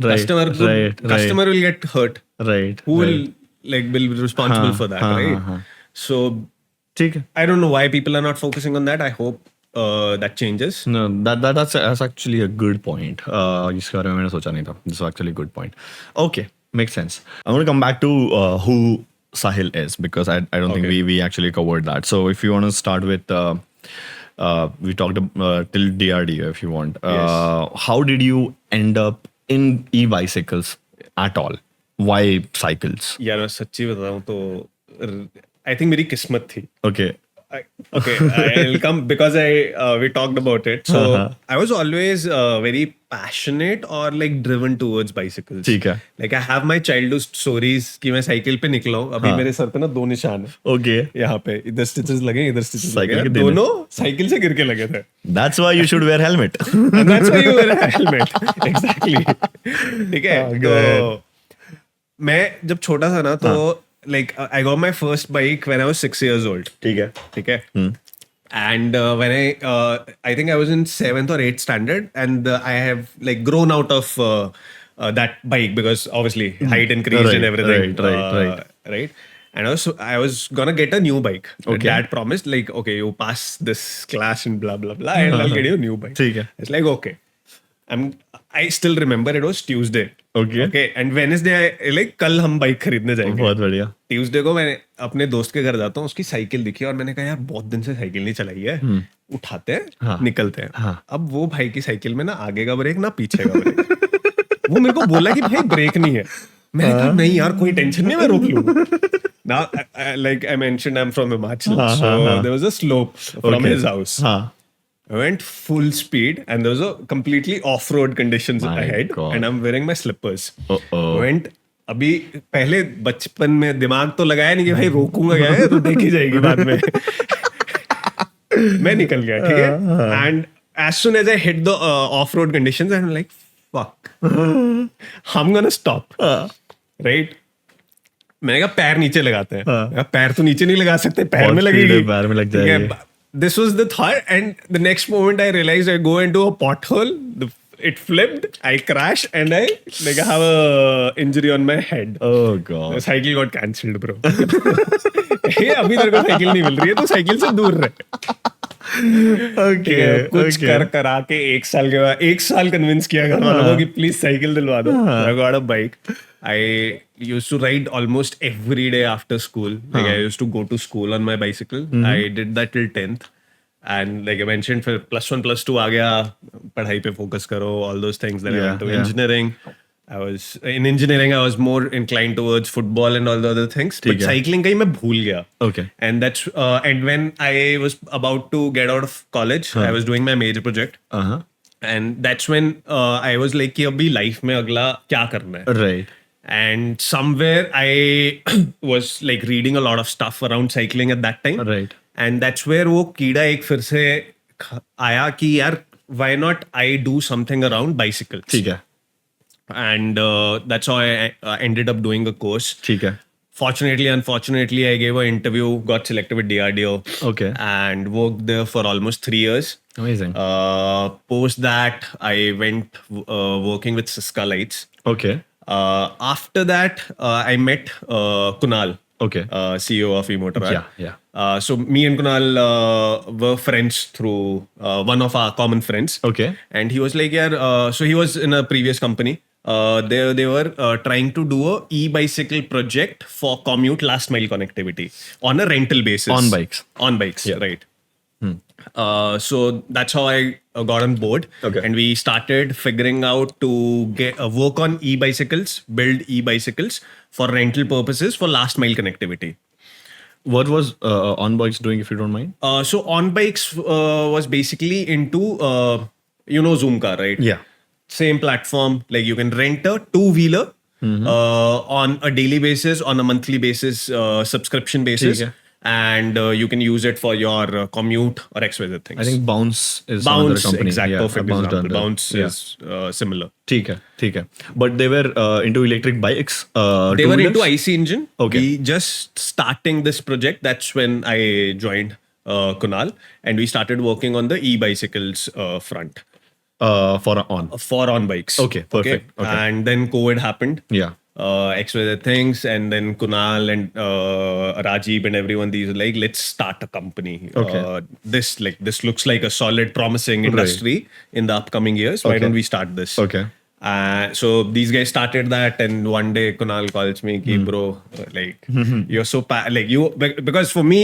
customer will get hurt. Right. Who will be responsible for that, right? So I don't know why people are not focusing on that. I hope that changes. No, that's actually a good point. इसके बारे में मैंने सोचा नहीं था. This is actually a good point. Okay, makes sense. I'm going to come back to who Sahil is, because I don't think we actually covered that. So if you want to start with, we talked till DRDO if you want. How did you end up in e-bicycles at all? Why cycles? यार मैं सच्ची बताऊँ तो I think मेरी किस्मत थी. Okay. I'll come because we talked about it. So I was always very passionate or like driven towards bicycles. ठीक है. Like I have my childhood stories कि मैं साइकिल पे निकला हूँ. अभी मेरे सर पे ना 2 निशान है. Okay. यहाँ पे इधर स्टिचेस लगे, इधर स्टिचेस लगे. दोनों साइकिल से गिर के लगे थे. That's why you should wear helmet. And that's why you wear a helmet. Exactly. ठीक है. तो मैं जब छोटा था ना तो like I got my first bike when I was 6 years old. ठीक है. And when I think I was in 7th or 8th standard, and I have like grown out of that bike because obviously height increased and Right, everything. right. Right. And I was gonna get a new bike. Okay. Dad promised like, okay, you pass this class and blah blah blah, and I'll get you a new bike. ठीक है. It's like okay. I still remember it was Tuesday. Okay. Okay. And Wednesday, like कल हम bike खरीदने जाएंगे. बहुत बढ़िया. Tuesday को मैं अपने दोस्त के घर जाता हूँ, उसकी साइकिल दिखी और मैंने कहा यार बहुत दिन से साइकिल नहीं चलाई है, उठाते हैं, हाँ. निकलते हैं. हाँ. अब वो भाई की साइकिल में ना आगे का ब्रेक ना पीछे का ब्रेक. वो मेरे को बोला कि भाई ब्रेक नहीं है. मैंने कहा नहीं यार कोई टेंशन नहीं, मैं रोक लूंगा. Now, like I mentioned, I'm from Himachal, so there was a slope from his house. हाँ. I went full speed and there was a completely off-road conditions My ahead God. and I'm wearing my slippers. Uh-oh. Went अभी पहले बचपन में दिमाग तो लगाया नहीं कि भाई रोकूंगा क्या है, तो देखी जाएगी बाद में. मैं निकल गया, ठीक है. And as soon as I hit the off-road conditions, I'm like, fuck, I'm gonna stop. Right? मैंने कहा पैर नीचे लगाते हैं. मैंने कहा, पैर तो नीचे नहीं लगा सकते, पैर बहुत में speed लगेगी. है, पैर में लग ठीक है. जाएगी. This was the thought, and the next moment I realized I go into a pothole. It flipped. I crashed, and I have a injury on my head. Oh God. The cycle got cancelled, bro. ये अभी तेरे को cycle नहीं मिल रही है, तो cycle से दूर रहे. Okay. कुछ कर करा के एक साल के बाद 1 साल कन्विंस किया घर वालों को कि प्लीज साइकिल दिलवा दो. I got a bike. I used to ride almost every day after school. Like I used to go to school on my bicycle. I did that till 10th. And like I mentioned, फिर +1 +2 आ गया, पढ़ाई पे focus करो, all those things. Then I went to engineering. In engineering, I was more inclined towards football and all the other things. But cycling कहीं मैं भूल गया. Okay. And that's and when I was about to get out of college, I was doing my major project. And that's when I was like कि अभी life में अगला क्या करना है. Right. And somewhere I was like reading a lot of stuff around cycling at that time. Right. And that's where वो कीड़ा एक फिर से आया कि यार why not I do something around bicycles. ठीक है. And that's how I ended up doing a course. ठीक है. Fortunately, unfortunately, I gave an interview, got selected with DRDO. Okay. And worked there for almost 3 years. Amazing. Post that, I went working with Cisca Lights. Okay. After that, I met Kunal, Okay. CEO of eMotor. Yeah. So me and Kunal were friends through one of our common friends. Okay. And he was like, yeah, so he was in a previous company. They were trying to do a e-bicycle project for commute last mile connectivity on a rental basis. On bikes. On bikes, Yeah. right. So that's how I got on board. Okay. And we started figuring out to get work on e-bicycles, build e-bicycles for rental purposes for last mile connectivity. What was On Bikes doing, if you don't mind? So On Bikes was basically into Zoom car, right? Yeah. Same platform. Like you can rent a 2-wheeler on a daily basis, on a monthly basis, subscription basis. ठीक है. And you can use it for your commute or XYZ things. I think Bounce is another Bounce, company. exact, perfect Bounce example. done that. Bounce Yeah. is similar. ठीक है. But they were into electric bikes. They were into IC engine. Okay. We just starting this project. That's when I joined Kunal, and we started working on the e-bicycles front. For On. For On Bikes. Okay, perfect. Okay. And then COVID happened. Yeah. XYZ things, and then Kunal and Rajeev and everyone, these were like, let's start a company. Okay. This looks like a solid, promising industry in the upcoming years. Why Okay. don't we start this? Okay. So these guys started that, and one day Kunal calls me, "Ki bro, like you're so because for me,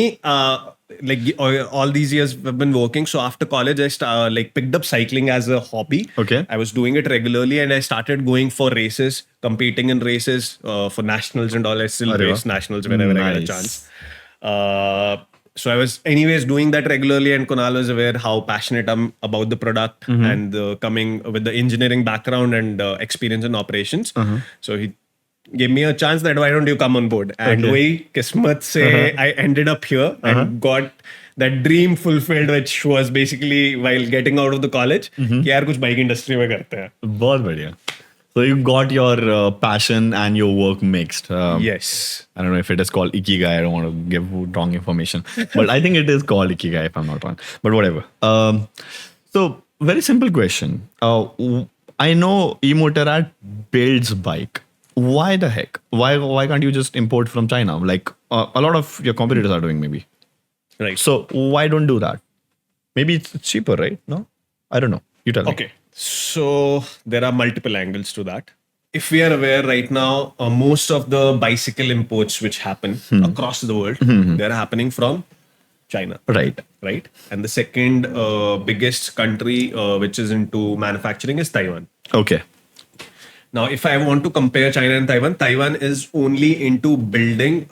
all these years I've been working. So after college, I picked up cycling as a hobby. Okay. I was doing it regularly, and I started going for races, competing in races for nationals and all. I still Arre race wah. nationals whenever I get a Nice. chance. So I was anyways doing that regularly, and Kunal was aware how passionate I'm about the product and coming with the engineering background and experience in operations. So he gave me a chance that why don't you come on board? And Okay. wahi kismat se I ended up here and got that dream fulfilled, which was basically while getting out of the college कि यार कुछ bike industry में करते हैं. बहुत बढ़िया. So you got your passion and your work mixed. Yes. I don't know if it is called Ikigai. I don't want to give wrong information, but I think it is called Ikigai if I'm not wrong. But whatever. So very simple question. I know eMotorrad builds bike. Why the heck? Why can't you just import from China? Like a lot of your competitors are doing, maybe. Right. So why don't do that? Maybe it's cheaper, right? No, I don't know. You tell me. Okay. So there are multiple angles to that. If we are aware right now, most of the bicycle imports which happen across the world, they're happening from China. Right. Right. And the second biggest country which is into manufacturing is Taiwan. Okay. Now, if I want to compare China and Taiwan, Taiwan is only into building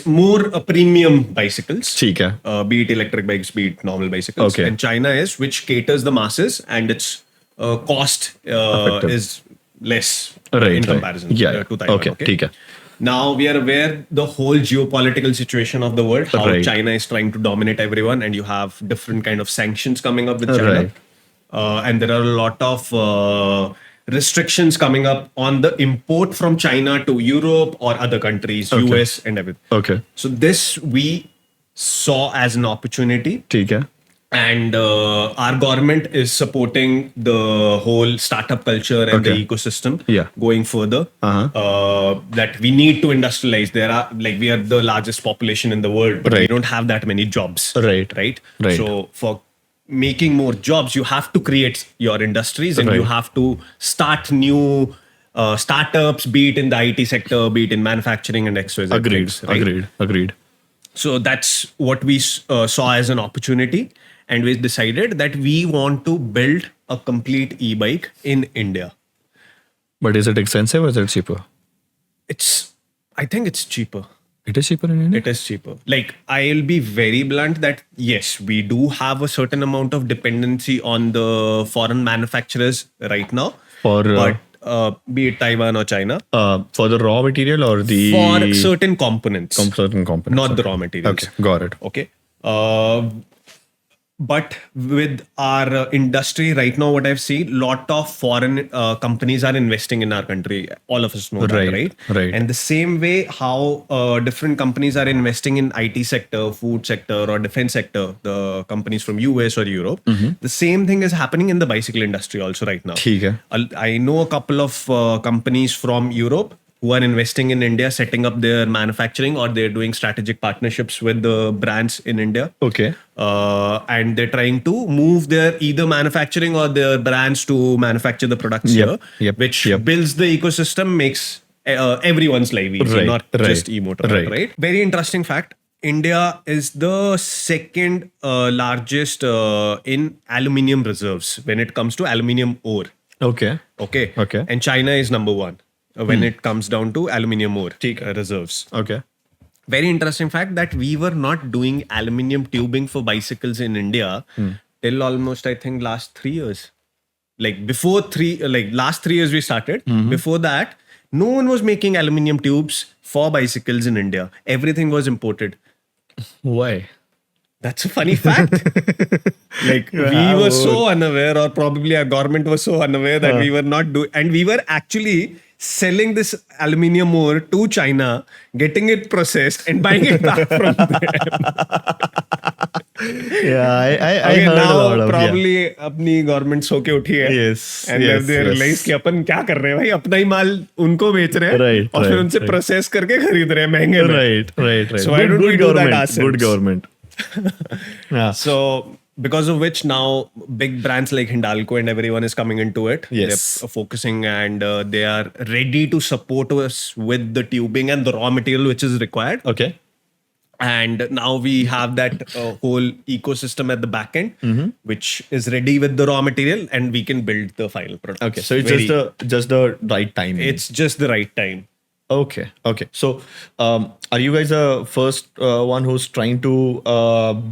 more premium bicycles. ठीक है. Be it electric bikes, be it normal bicycles. Okay. And China is which caters the masses, and its cost Effective. is less Right. in right. comparison Yeah. to Taiwan. Okay. ठीक है. Now we are aware the whole geopolitical situation of the world, how Right. China is trying to dominate everyone, and you have different kind of sanctions coming up with China, Right. and there are a lot of restrictions coming up on the import from China to Europe or other countries, Okay. US and everything. Okay. So this we saw as an opportunity, ठीक है. and our government is supporting the whole startup culture and Okay. the ecosystem Yeah. going further. That we need to industrialize. We are the largest population in the world, but we Right. don't have that many jobs. Right. Right. Right. So for making more jobs, you have to create your industries, and you Right. have to start new startups, be it in the IT sector, be it in manufacturing and XYZ. Agreed. things, right? Agreed. So that's what we saw as an opportunity, and we decided that we want to build a complete e-bike in India. But is it expensive or is it cheaper? I think it's cheaper. It is cheaper in India. It is cheaper. Like, I'll be very blunt that yes, we do have a certain amount of dependency on the foreign manufacturers right now. But be it Taiwan or China, for the raw material or the for certain components, certain components, not the raw materials. Okay, got it. Okay. But with our industry right now, what I've seen, lot of foreign companies are investing in our country. All of us know that, right? Right. And the same way how different companies are investing in IT sector, food sector, or defense sector, the companies from US or Europe, the same thing is happening in the bicycle industry also right now. ठीक है. I know a couple of companies from Europe who are investing in India, setting up their manufacturing, or they're doing strategic partnerships with the brands in India. Okay. And they're trying to move their either manufacturing or their brands to manufacture the products here, which builds the ecosystem, makes everyone's life easy, not just e-motor, right? Very interesting fact. India is the second largest in aluminium reserves when it comes to aluminium ore. Okay. Okay. Okay. And China is number one when it comes down to aluminium ore reserves. Okay. Very interesting fact that we were not doing aluminium tubing for bicycles in India till almost, I think, last 3 years. Like last 3 years we started. Before that, no one was making aluminium tubes for bicycles in India. Everything was imported. Why? That's a funny fact. We were so unaware, or probably our government was so unaware that we were not doing, and we were actually selling this aluminium ore to China, getting it processed and buying it back from them. I Okay, heard a lot now of probably अपनी government सो के उठी है. Yes, And yes, they realize कि अपन क्या कर रहे हैं भाई, अपना ही माल उनको बेच रहे हैं, Right, और फिर right, उनसे right. प्रोसेस करके खरीद रहे हैं महंगे में. Right. So why don't we do that ourselves? Good government. Yeah. So because of which now big brands like Hindalco and everyone is coming into it. Yes. They're focusing, and they are ready to support us with the tubing and the raw material which is required. Okay. And now we have that whole ecosystem at the back end, which is ready with the raw material, and we can build the final product. Okay. So it's just the right time. It's just the right time. Okay. So, are you guys the first one who's trying to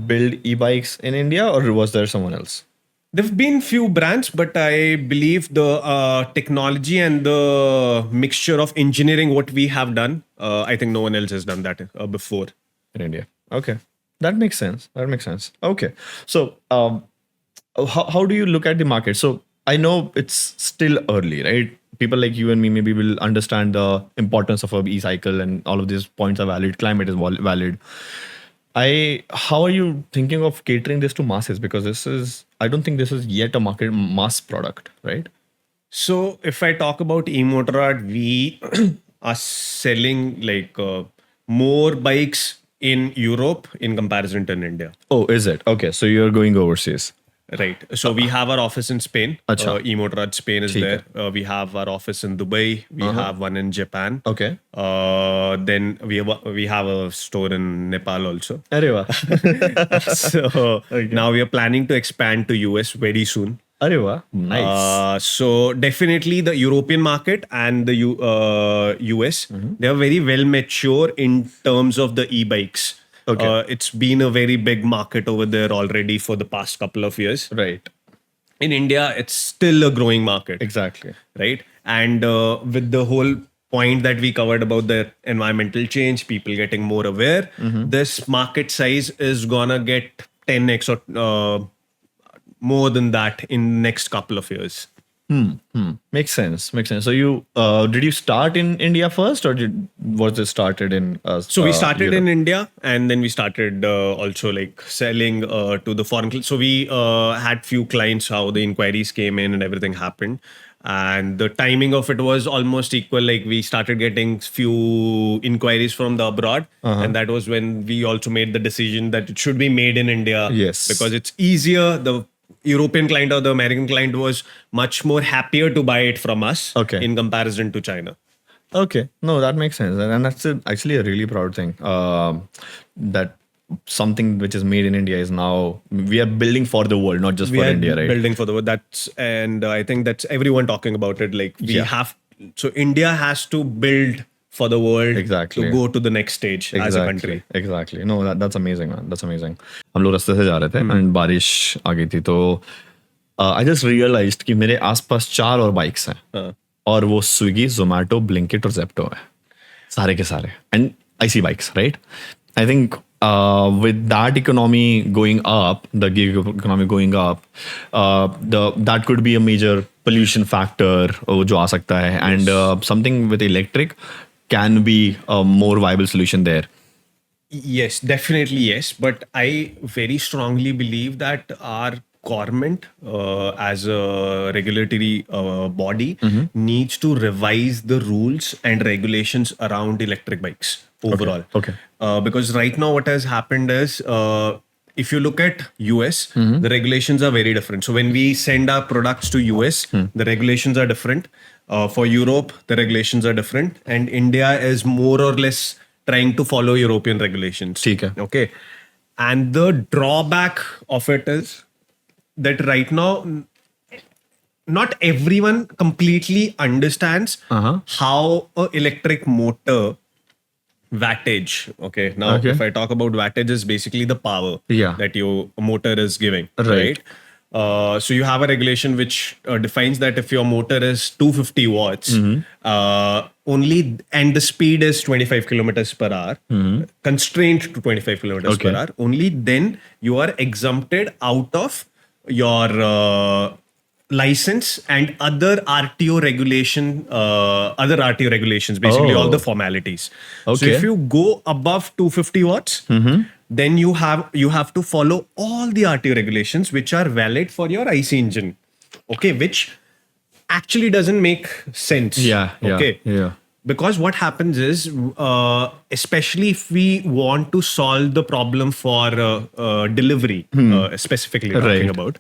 build e-bikes in India, or was there someone else? There've been few brands, but I believe the technology and the mixture of engineering what we have done, I think no one else has done that before. In India. Okay. That makes sense. Okay. So, how do you look at the market? So, I know it's still early, right? People like you and me maybe will understand the importance of a e-cycle, and all of these points are valid. Climate is valid. How are you thinking of catering this to masses? Because I don't think this is yet a mass product, right? So if I talk about eMotorrad, we are selling like more bikes in Europe in comparison to in India. Oh, is it? Okay, so you're going overseas. Right. So we have our office in Spain. Acha. eMotorrad Spain is ठीक there. We have our office in Dubai. We have one in Japan. Okay. Then we have a store in Nepal also. अरे वाह. So now we are planning to expand to US very soon. अरे वाह. Nice. So definitely the European market and the US, they are very well mature in terms of the e-bikes. Okay. It's been a very big market over there already for the past couple of years. Right. In India, it's still a growing market. Exactly. Right. And with the whole point that we covered about the environmental change, people getting more aware, this market size is gonna get 10x or more than that in next couple of years. Makes sense. So you did you start in India first, or was it started in? So we started in India, and then we started also like selling to the foreign. So we had few clients, how the inquiries came in and everything happened, and the timing of it was almost equal. Like we started getting few inquiries from the abroad, and that was when we also made the decision that it should be made in India. Yes. Because it's easier. The European client or the American client was much more happier to buy it from us Okay. in comparison to China. Okay, no, that makes sense, and that's actually a really proud thing. That something which is made in India is now we are building for the world, not just We for are India, right? building for the world. And I think that's everyone talking about it. Like we Yeah. have, so India has to build for the world Exactly. to go to the next stage as a country. Exactly. No, that's amazing, man. That's amazing. हम लोग रास्ते से जा रहे थे and बारिश आ गई थी तो आई जस्ट रियलाइज्ड कि मेरे आसपास 4 और बाइक्स हैं और वो स्विगी जोमेटो ब्लिंकिट और जेप्टो है सारे के सारे and I see bikes right I think with that economy going up, the gig economy going up, that could be a major pollution factor जो आ सकता है and something with electric can be a more viable solution there. Yes, definitely yes. But I very strongly believe that our government, as a regulatory body, needs to revise the rules and regulations around electric bikes overall. Okay. Because right now what has happened is, if you look at US, the regulations are very different. So when we send our products to US, the regulations are different. For Europe, the regulations are different, and India is more or less trying to follow European regulations. ठीक है. Okay. And the drawback of it is that right now, not everyone completely understands how a electric motor wattage. Okay. Now, Okay. if I talk about wattage, is basically the power Yeah. that your motor is giving. Right. So you have a regulation which defines that if your motor is 250 watts, only, and the speed is 25 kilometers per hour, constrained to 25 kilometers Okay. per hour, only then you are exempted out of your license and other RTO regulations, basically all the formalities. So Okay. if you go above 250 watts, then you have to follow all the RTO regulations which are valid for your IC engine. Okay, which actually doesn't make sense. Yeah. Okay. Yeah. Because what happens is, especially if we want to solve the problem for delivery, specifically Right. talking about,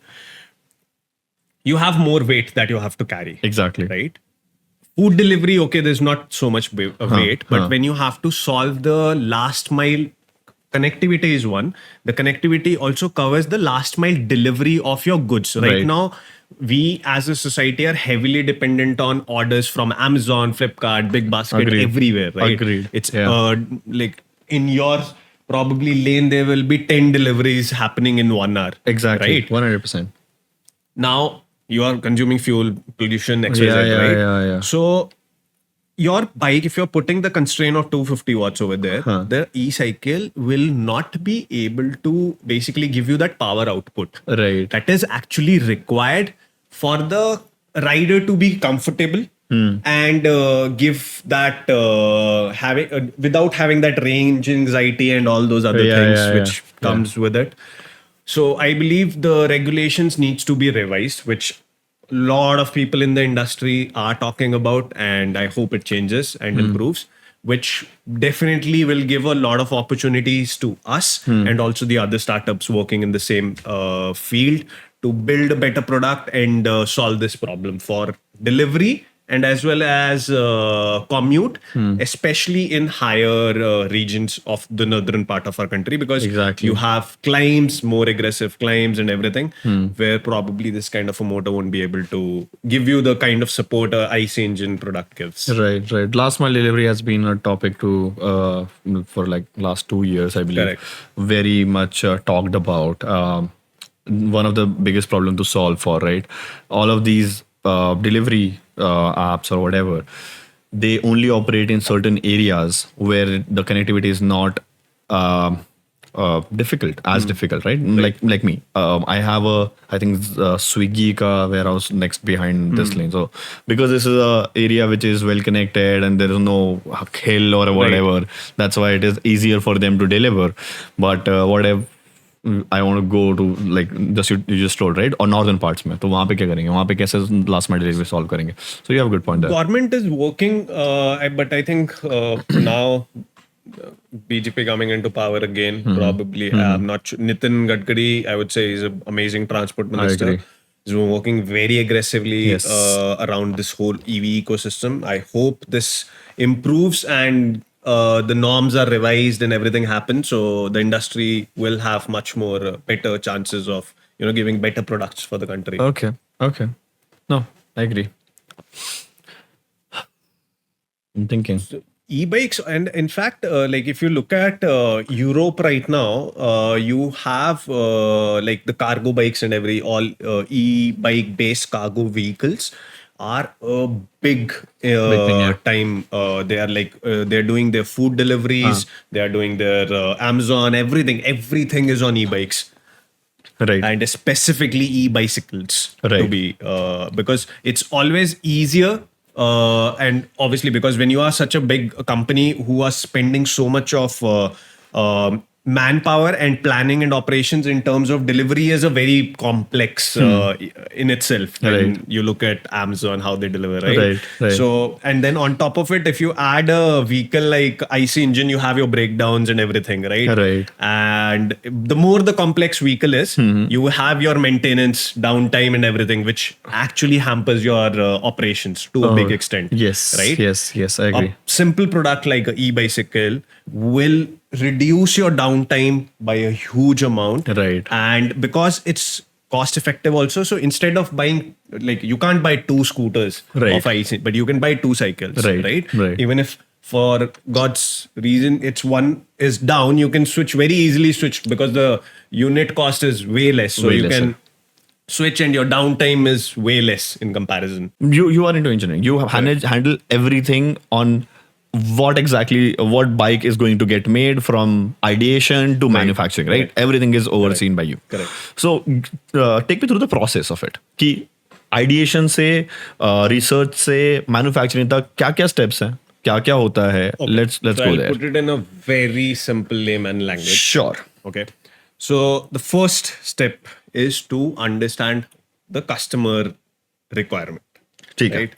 you have more weight that you have to carry. Exactly. Right? Food delivery, okay, there's not so much weight, but when you have to solve the last mile, connectivity is one. The connectivity also covers the last mile delivery of your goods. Right now, we as a society are heavily dependent on orders from Amazon, Flipkart, Big Basket, Agreed. everywhere. Right? Agreed. It's Yeah. like in your probably lane, there will be 10 deliveries happening in 1 hour. Exactly. Right? 100%. Now you are consuming fuel, pollution, XYZ, Yeah, right? yeah. So your bike, if you're putting the constraint of 250 watts over there, the e-cycle will not be able to basically give you that power output. Right. That is actually required for the rider to be comfortable, and give that having without having that range anxiety and all those other things which comes with it. So I believe the regulations needs to be revised, which a lot of people in the industry are talking about, and I hope it changes and improves, which definitely will give a lot of opportunities to us and also the other startups working in the same field to build a better product and solve this problem for delivery and as well as commute, especially in higher regions of the northern part of our country, because you have climbs, more aggressive climbs and everything, where probably this kind of a motor won't be able to give you the kind of support a IC engine product gives. Right. Last mile delivery has been a topic to for like last 2 years, I believe. Correct. Very much talked about. One of the biggest problem to solve for, right? All of these delivery apps or whatever, they only operate in certain areas where the connectivity is not difficult, right? Like me, I have I think Swiggy ka warehouse next behind this lane. So because this is a area which is well connected and there is no hill or whatever, that's why it is easier for them to deliver. But whatever I want to go to, like just you just told, right, or northern parts में, तो वहाँ पे क्या करेंगे, वहाँ पे कैसे last mile delivery solve करेंगे? So you have a good point there. Government is working, but I think now BJP coming into power again, probably. I'm not sure. Nitin Gadkari, I would say, is an amazing transport minister. agree. He's been working very aggressively around this whole EV ecosystem. I hope this improves and the norms are revised and everything happens, so the industry will have much more better chances of giving better products for the country. Okay. No, I agree. I'm thinking. E-bikes, and in fact, like if you look at Europe right now, you have like the cargo bikes and all e-bike based cargo vehicles are a big thing, time. They are like they're doing their food deliveries, they are doing their Amazon, everything is on e-bikes. Right. And specifically e-bicycles to Right. be because it's always easier, and obviously because when you are such a big company who are spending so much of manpower and planning and operations in terms of delivery is a very complex in itself when you look at Amazon, how they deliver, right? So, and then on top of it, if you add a vehicle like IC engine, you have your breakdowns and everything, right? And the more the complex vehicle is, you have your maintenance, downtime and everything, which actually hampers your operations to a big extent. Yes. Right? Yes, I agree. A simple product like an e-bicycle will reduce your downtime by a huge amount. Right. And because it's cost effective also, so instead of buying, like you can't buy 2 scooters of IC, but you can buy 2 cycles, right? Even if for God's reason it's one is down, you can very easily switch because the unit cost is way less. So you can switch and your downtime is way less in comparison. You are into engineering. You have handle everything on what bike is going to get made from ideation to manufacturing, right? Everything is overseen by you. Correct. So take me through the process of it. कि ideation से research से manufacturing तक क्या steps हैं? क्या होता है? Let's so go I'll there. put it in a very simple layman language. Sure. Okay. So the first step is to understand the customer requirement. ठीक है. Right?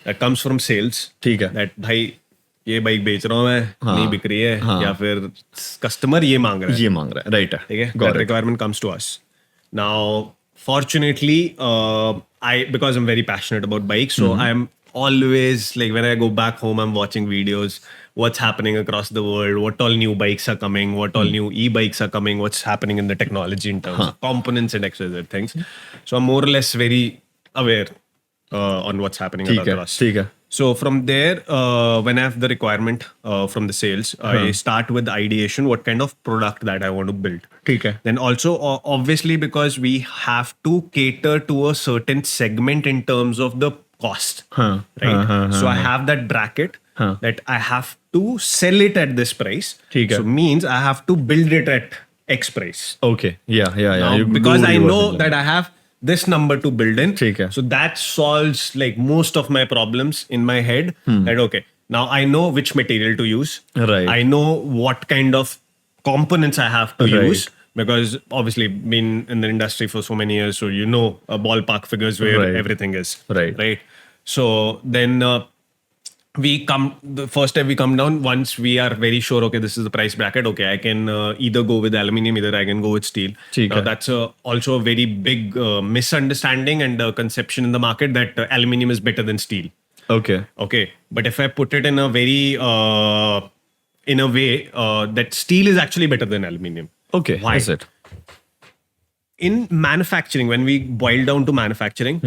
That comes from sales. ठीक है. That भाई ये bike बेच रहा हूँ मैं, नहीं बिक रही है, या फिर कस्टमर ये मांग रहा है, right? ठीक है. That requirement comes to us. Now, fortunately, because I'm very passionate about bikes, so I'm always like when I go back home, I'm watching videos, what's happening across the world, what all new bikes are coming, what all new e-bikes are coming, what's happening in the technology in terms of components and XYZ things. So I'm more or less very aware on what's happening across. ठीक है. So from there, when I have the requirement from the sales, I start with the ideation, what kind of product that I want to build. ठीक है. Then also, obviously, because we have to cater to a certain segment in terms of the cost, right? So I have that bracket that I have to sell it at this price. ठीक है. So means I have to build it at X price. Okay. Yeah. Now, because I know that I have this number to build in. ठीक है. So that solves like most of my problems in my head. That okay, now I know which material to use. Right. I know what kind of components I have to Right. use. Because obviously been in the industry for so many years, so you know ballpark figures where Right. everything is. Right. So then the first step we come down once we are very sure, okay, this is the price bracket. Okay, I can either go with aluminium, either I can go with steel. ठीक Now है. that's also a very big misunderstanding and conception in the market that aluminium is better than steel. Okay. Okay, but if I put it in a very in a way that steel is actually better than aluminium. Okay. Why? Is it? In manufacturing, when we boil down to manufacturing,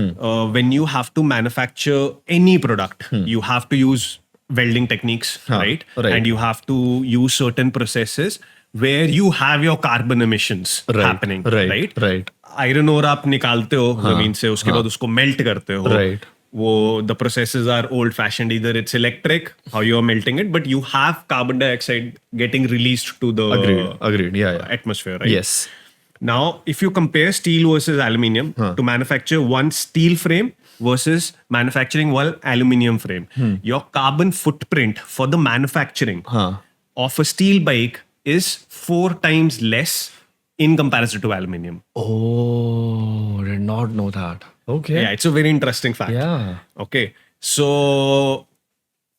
when you have to manufacture any product, you have to use welding techniques, right? right. And you have to use certain processes where you have your carbon emissions happening, right? Right. Iron ore आप निकालते हो जमीन से, उसके बाद उसको melt करते हो. Right. वो the processes are old fashioned. Either it's electric, how you are melting it, but you have carbon dioxide getting released to the Agreed. Yeah. atmosphere, right? Yes. Now, if you compare steel versus aluminium to manufacture one steel frame versus manufacturing one aluminium frame, your carbon footprint for the manufacturing of a steel bike is 4 times less in comparison to aluminium. Oh, did not know that. Okay. Yeah, it's a very interesting fact. Yeah. Okay. So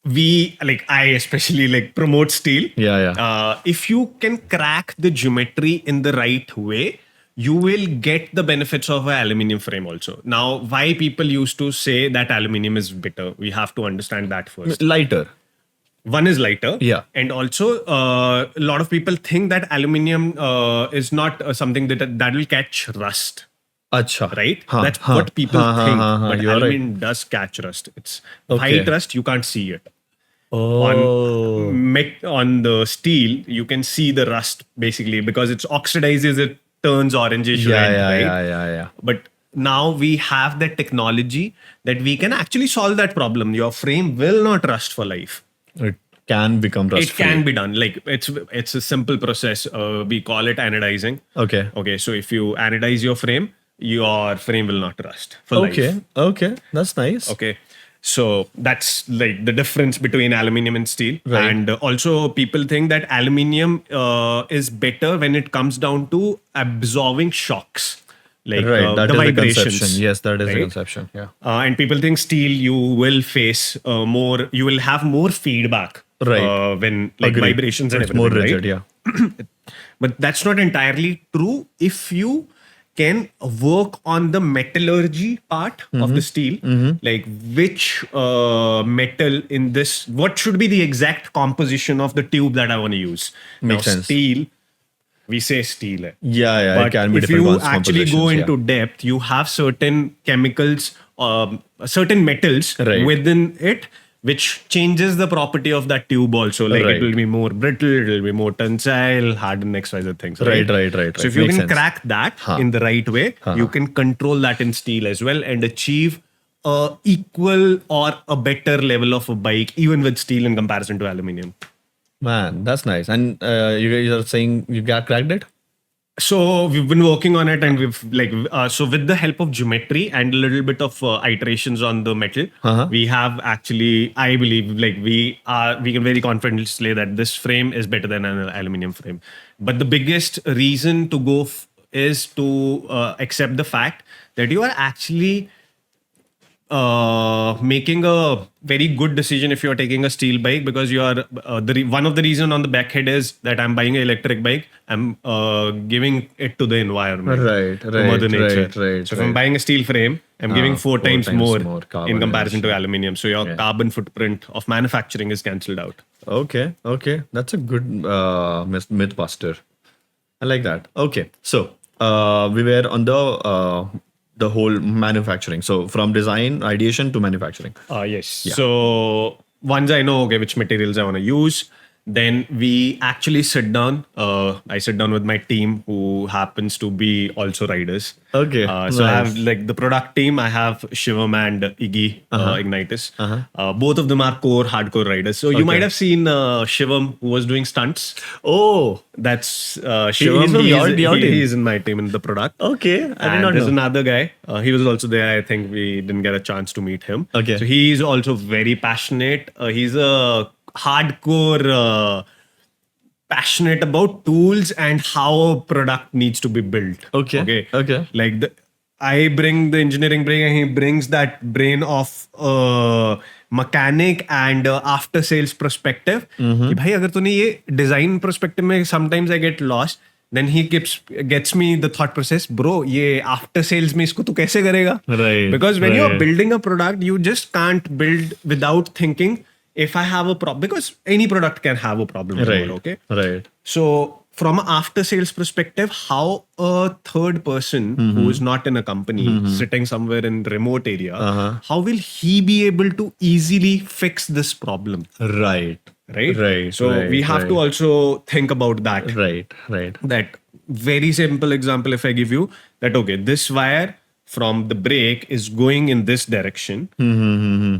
I especially promote steel. Yeah. If you can crack the geometry in the right way, you will get the benefits of an aluminium frame also. Now, why people used to say that aluminium is better, we have to understand that first. Lighter. One is lighter. Yeah. And also, a lot of people think that aluminium is not something that will catch rust. Acha. Right? That's what people think. But you're aluminium does catch rust. It's Okay. white rust, you can't see it. Oh. On the steel, you can see the rust basically because it oxidizes, it turns orangish red, right? Yeah. But now we have that technology that we can actually solve that problem. Your frame will not rust for life. It can become rust. It can be done. Like it's a simple process. We call it anodizing. Okay. So if you anodize your frame will not rust for life. Okay. That's nice. Okay. So that's like the difference between aluminium and steel. Right. And also people think that aluminium is better when it comes down to absorbing shocks. Like Right. That the is the vibrations. conception. Yes, that is the right? conception. Yeah. And people think steel, you will face you will have more feedback. Right. When like Agreed. vibrations and It's everything. more rigid, right? yeah. But that's not entirely true if you can work on the metallurgy part of the steel, like which metal in this, what should be the exact composition of the tube that I want to use. Makes now, sense. Steel, we say steel. Yeah. But It can be if different you ones, actually go compositions, into depth, you have certain chemicals, certain metals Right. within it, which changes the property of that tube also. Like Right. it will be more brittle, it will be more tensile, hardened, XYZ things. Right. So if you Makes can sense. crack that in the right way, you can control that in steel as well and achieve a equal or a better level of a bike, even with steel in comparison to aluminium. Man, that's nice. And you guys are saying you got cracked it? So we've been working on it, and we've so with the help of geometry and a little bit of iterations on the metal, we have actually, I believe, we can very confidently say that this frame is better than an aluminium frame. But the biggest reason to go is to accept the fact that you are actually making a very good decision if you're taking a steel bike, because you are one of the reason on the back head is that I'm buying an electric bike, I'm giving it to the environment, to Mother Nature. So if I'm buying a steel frame, I'm giving 4 times more carbon in comparison to emission. aluminium. So your carbon footprint of manufacturing is cancelled out. Okay. That's a good myth buster. I like that. Okay. So we were on the whole manufacturing. So from design, ideation to manufacturing. Yes. So once I know which materials I want to use, Then we actually sit down. I sit down with my team, who happens to be also riders. Okay, So I nice. have like the product team. I have Shivam and Iggy Ignitis. Both of them are core hardcore riders. So you might have seen Shivam, who was doing stunts. Oh, That's Shivam. he's from your team? He is in my team in the product. okay. I did And not there's know. another guy. He was also there. I think we didn't get a chance to meet him. Okay. So he's also very passionate. He's a hardcore passionate about tools and how a product needs to be built. Okay. Okay. Okay. Like I bring the engineering brain, and he brings that brain of mechanic and after sales perspective. कि भाई अगर तूने ये design perspective में sometimes I get lost. Then he gets me the thought process, bro. ये after sales में इसको तू कैसे करेगा? Right, Because when you're right. building a product, you just can't build without thinking. If I have a problem, because any product can have a problem. Right. Okay. Right. So from an after sales perspective, how a third person who is not in a company, sitting somewhere in remote area, how will he be able to easily fix this problem? Right. Right. Right. So right, we have to right. also think about that. Right. Right. That very simple example, if I give you that, okay, this wire from the brake is going in this direction.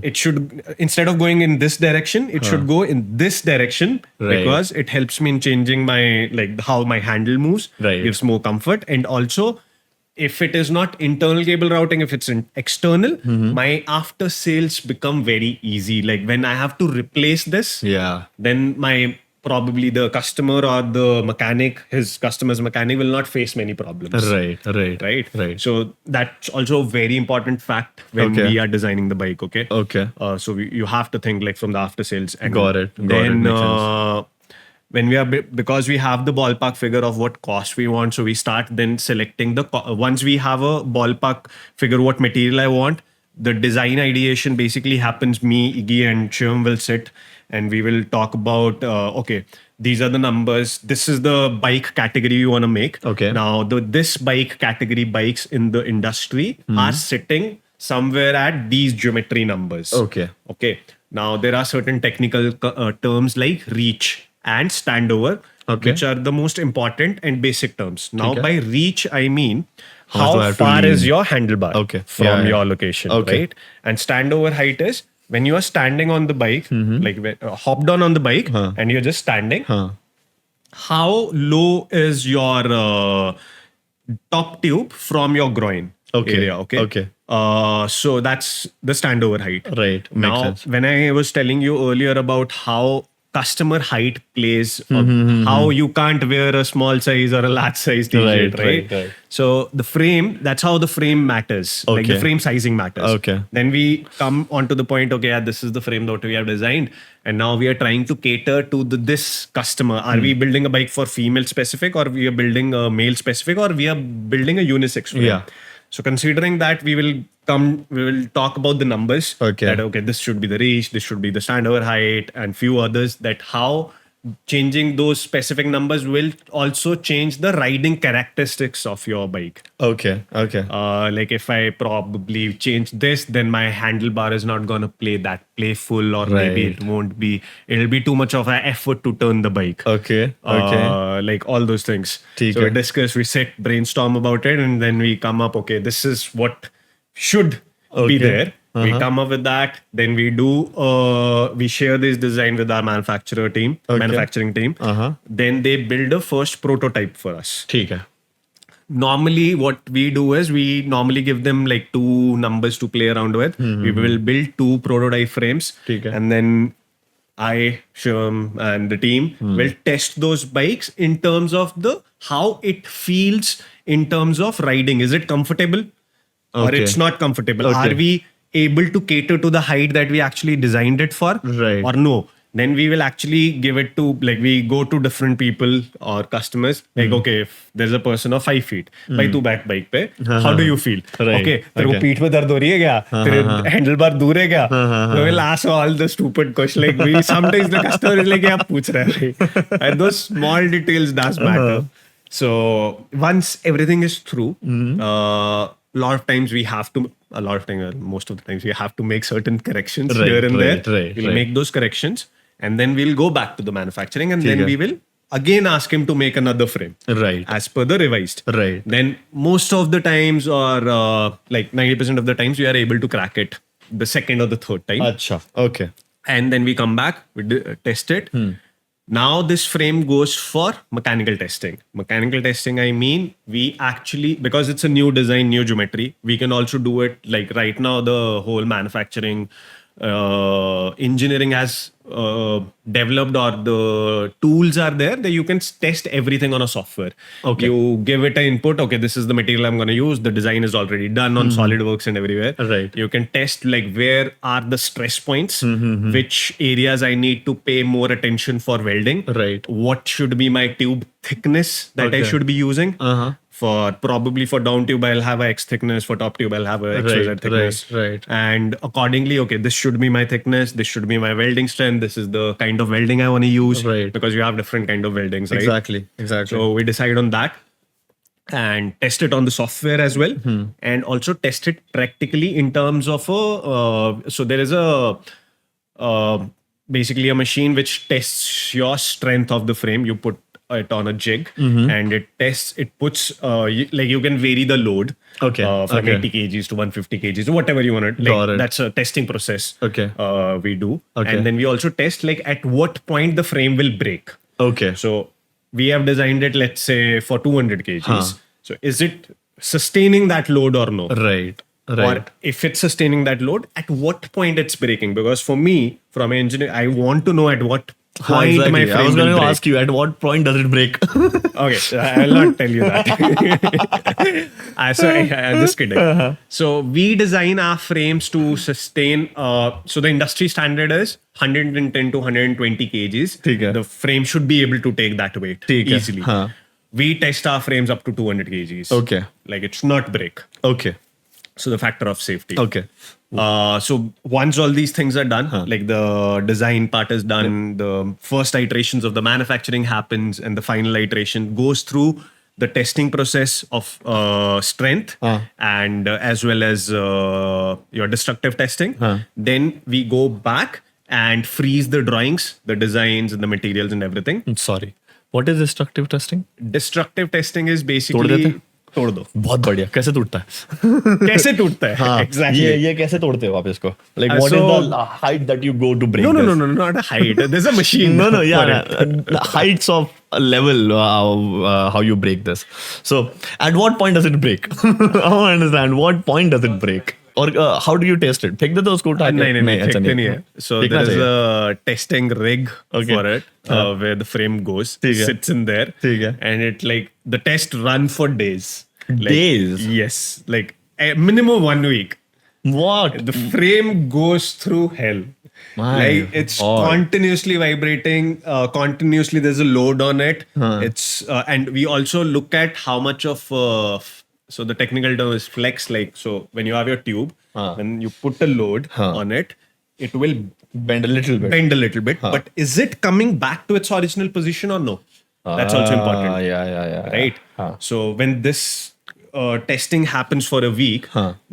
It should, instead of going in this direction, it should go in this direction, Right. because it helps me in changing my, like how my handle moves, Right. gives more comfort. And also, if it is not internal cable routing, if it's external, my after sales become very easy. Like when I have to replace this, Yeah. then my probably the customer or the mechanic, his customer's mechanic, will not face many problems. Right. Right. Right. Right. So that's also a very important fact when Okay. we are designing the bike. Okay. Okay. So you have to think like from the after sales angle. Got it. Got it. Then Makes sense. when we are because we have the ballpark figure of what cost we want, so we start then selecting the once we have a ballpark figure what material I want. The design ideation basically happens. Me, Iggy, and Shivam will sit and we will talk about okay, these are the numbers. This is the bike category you want to make. Okay. Now this bike category bikes in the industry are sitting somewhere at these geometry numbers. Okay. Okay. Now there are certain technical terms like reach and standover, Okay. which are the most important and basic terms. Now Okay. by reach, I mean How much do I how have to far is lean? your handlebar Okay. from Yeah, yeah. your location, Okay. right? And standover height is when you are standing on the bike, like hopped on the bike, and you're just standing. How low is your top tube from your groin Okay. area? Okay. Okay. So that's the standover height. Right. Makes Now, sense. when I was telling you earlier about how customer height plays, how you can't wear a small size or a large size t-shirt, right? So the frame, that's how the frame matters. Like the Okay. frame sizing matters. Okay. Then we come onto the point, okay, this is the frame that we have designed. And now we are trying to cater to this customer. Are we building a bike for female specific, or we are building a male specific, or we are building a unisex frame? Yeah. So considering that, we will talk about the numbers. Okay. That, okay, this should be the reach, this should be the standover height, and few others. That how changing those specific numbers will also change the riding characteristics of your bike. Okay. Okay. Like if I probably change this, then my handlebar is not gonna play that playful, or maybe Right. it won't be. It'll be too much of an effort to turn the bike. Okay. Okay. Like all those things. ठीक So है. we discuss, we sit, brainstorm about it, and then we come up. Okay, this is what should be Okay. there. We come up with that. Then we do. We share this design with our manufacturing team. Then they build a first prototype for us. ठीक है. Normally, what we do is we normally give them like 2 numbers to play around with. We will build 2 prototype frames, ठीक है. and then I, Shivam, and the team will test those bikes in terms of how it feels in terms of riding. Is it comfortable, or Okay. it's not comfortable? Okay. Are we able to cater to the height that we actually designed it for, Right. or no? Then we will actually give it to, like, we go to different people or customers. Like, okay, if there's a person of 5 feet, भाई तू बैठ bike पे, how do you feel? Right. Okay, तेरे को Okay. पीठ में दर्द हो रही है क्या? तेरे हैंडल बार दूर है क्या? We will ask all the stupid questions. Like, we sometimes the customer is like, क्या पूछ रहा है? And those small details does matter. So once everything is through, lot of times we have to, most of the times we have to make certain corrections Right, here and right, there. right, We'll right. make those corrections. and then we'll go back to the manufacturing, and then है. we will again ask him to make another frame Right. as per the revised. Right. Then most of the times, or like 90% of the times, we are able to crack it the second or the third time. Acha. Okay. And then we come back, we test it. Now this frame goes for mechanical testing. Mechanical testing, I mean, we actually, because it's a new design, new geometry, we can also do it like right now. The whole manufacturing engineering has developed, or the tools are there that you can test everything on a software. Okay. You give it an input. Okay, this is the material I'm going to use. The design is already done on SolidWorks and everywhere. Right. You can test like where are the stress points, which areas I need to pay more attention for welding. Right. What should be my tube thickness that I Okay. should be using. Uh-huh. For down tube, I'll have a X thickness. For top tube, I'll have a XYZ Right, thickness. right. And accordingly, okay, this should be my thickness. This should be my welding strength. This is the kind of welding I want to use. Right. Because you have different kind of weldings, right? Exactly. Exactly. So we decide on that and test it on the software as well, and also test it practically in terms of so there is a basically a machine which tests your strength of the frame. You put it on a jig and it puts like you can vary the load Okay, from okay. 80 kgs to 150 kgs or whatever you want to, Got like it. that's a testing process. Okay. We do. Okay. And then we also test like at what point the frame will break. Okay. So we have designed it, let's say, for 200 kgs. So is it sustaining that load or no? Right. Right. Or if it's sustaining that load, at what point it's breaking? Because for me, from an engineer, I want to know at what point Exactly. my frame I was will going to break. ask you, at what point does it break? Okay, I will not tell you that. I'm just kidding. So we design our frames to sustain. So the industry standard is 110 to 120 kgs. ठीक है. The frame should be able to take that weight ठीक है. easily. हाँ. We test our frames up to 200 kgs. Okay. Like it should not break. Okay. So the factor of safety. Okay. So once all these things are done, like the design part is done, the first iterations of the manufacturing happens, and the final iteration goes through the testing process of strength and as well as your destructive testing. Then we go back and freeze the drawings, the designs, and the materials and everything. Sorry. What is destructive testing? Destructive testing is तोड़ basically देते? तोड़ दो. बहुत बढ़िया. कैसे टूटता है? कैसे टूटता है? हाँ. Exactly. ये कैसे तोड़ते हो आप इसको? Like what So- is the height that you go to break No, this? not a height. There's a machine. No, for yeah, it. the heights of a level how you break this. So, at what point does it break? I don't understand. What point does it break? Or how do you test it? फेंक देते हो उसको उठा के? नहीं, अच्छा, फेंकते नहीं है. So फेंकना there is चाहिए. a testing rig Okay. for it where the frame goes, ठीक है. sits in there, ठीक है. and it like the test run for days. Like, Days? Yes, like a minimum 1 week. What? The frame goes through hell. My Like it's God. continuously vibrating. Continuously, there's a load on it. It's and we also look at how much of. So the technical term is flex. Like so, when you have your tube, when you put a load on it, it will Bend a little bit. bend a little bit. But is it coming back to its original position or no? That's also important, Yeah. right? So when this testing happens for a week,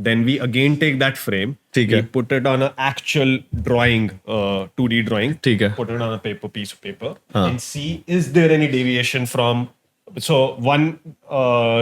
then we again take that frame, ठीक we है. put it on an actual drawing, 2D drawing, ठीक है. put it on a piece of paper, and see is there any deviation from. So one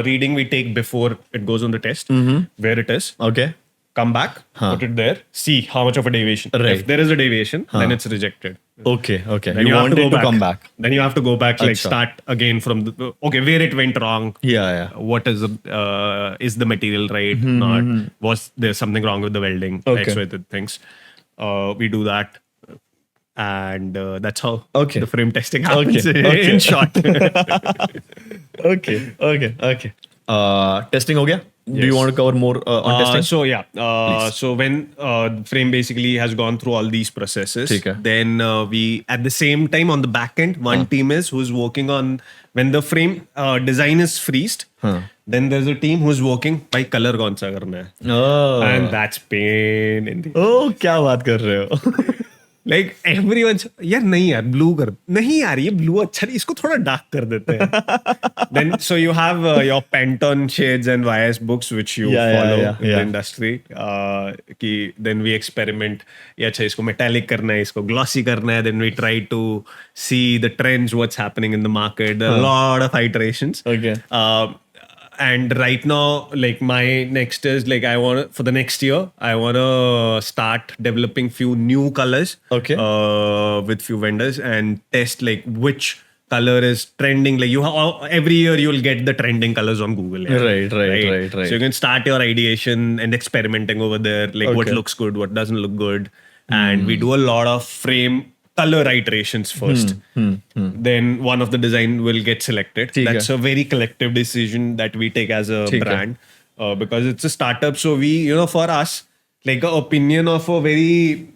reading we take before it goes on the test, where it is. Okay. Come back, put it there, see how much of a deviation. Right. If there is a deviation, then it's rejected. Okay. Then You have want to it go to come back. Then you have to go back, like Acha. start again from the okay where it went wrong. Yeah. What is the material right? Not was there something wrong with the welding? Okay. X with the things. We do that, and that's how Okay. the frame testing happens. Okay. In short. Okay. Testing हो गया? Do you want to cover more on testing? So yeah, so when frame basically has gone through all these processes, ठीक है. then we at the same time on the back end, one team is who's working on when the frame design is freezed. Then there's a team who's working by color कौन सा करना है, Oh. and that's pain in the. Oh, क्या बात कर रहे हो? Like everyone's यार नहीं यार blue कर नहीं यार ये blue अच्छा नहीं इसको थोड़ा dark कर देते हैं. Then so you have your Pantone shades and YS books which you follow in the industry. कि then we experiment. ये अच्छा इसको metallic करना है इसको glossy करना है. Then we try to see the trends, what's happening in the market. There are a lot of iterations. Okay. And right now, like my next is like I want for the next year, I want to start developing few new colors. Okay. With few vendors and test like which color is trending. Like every year you'll get the trending colors on Google. Yeah? Right. So you can start your ideation and experimenting over there. Like what looks good, what doesn't look good, and we do a lot of frame color iterations first. Then one of the design will get selected. That's a very collective decision that we take as a brand because it's a startup. So we, for us, like an opinion of a very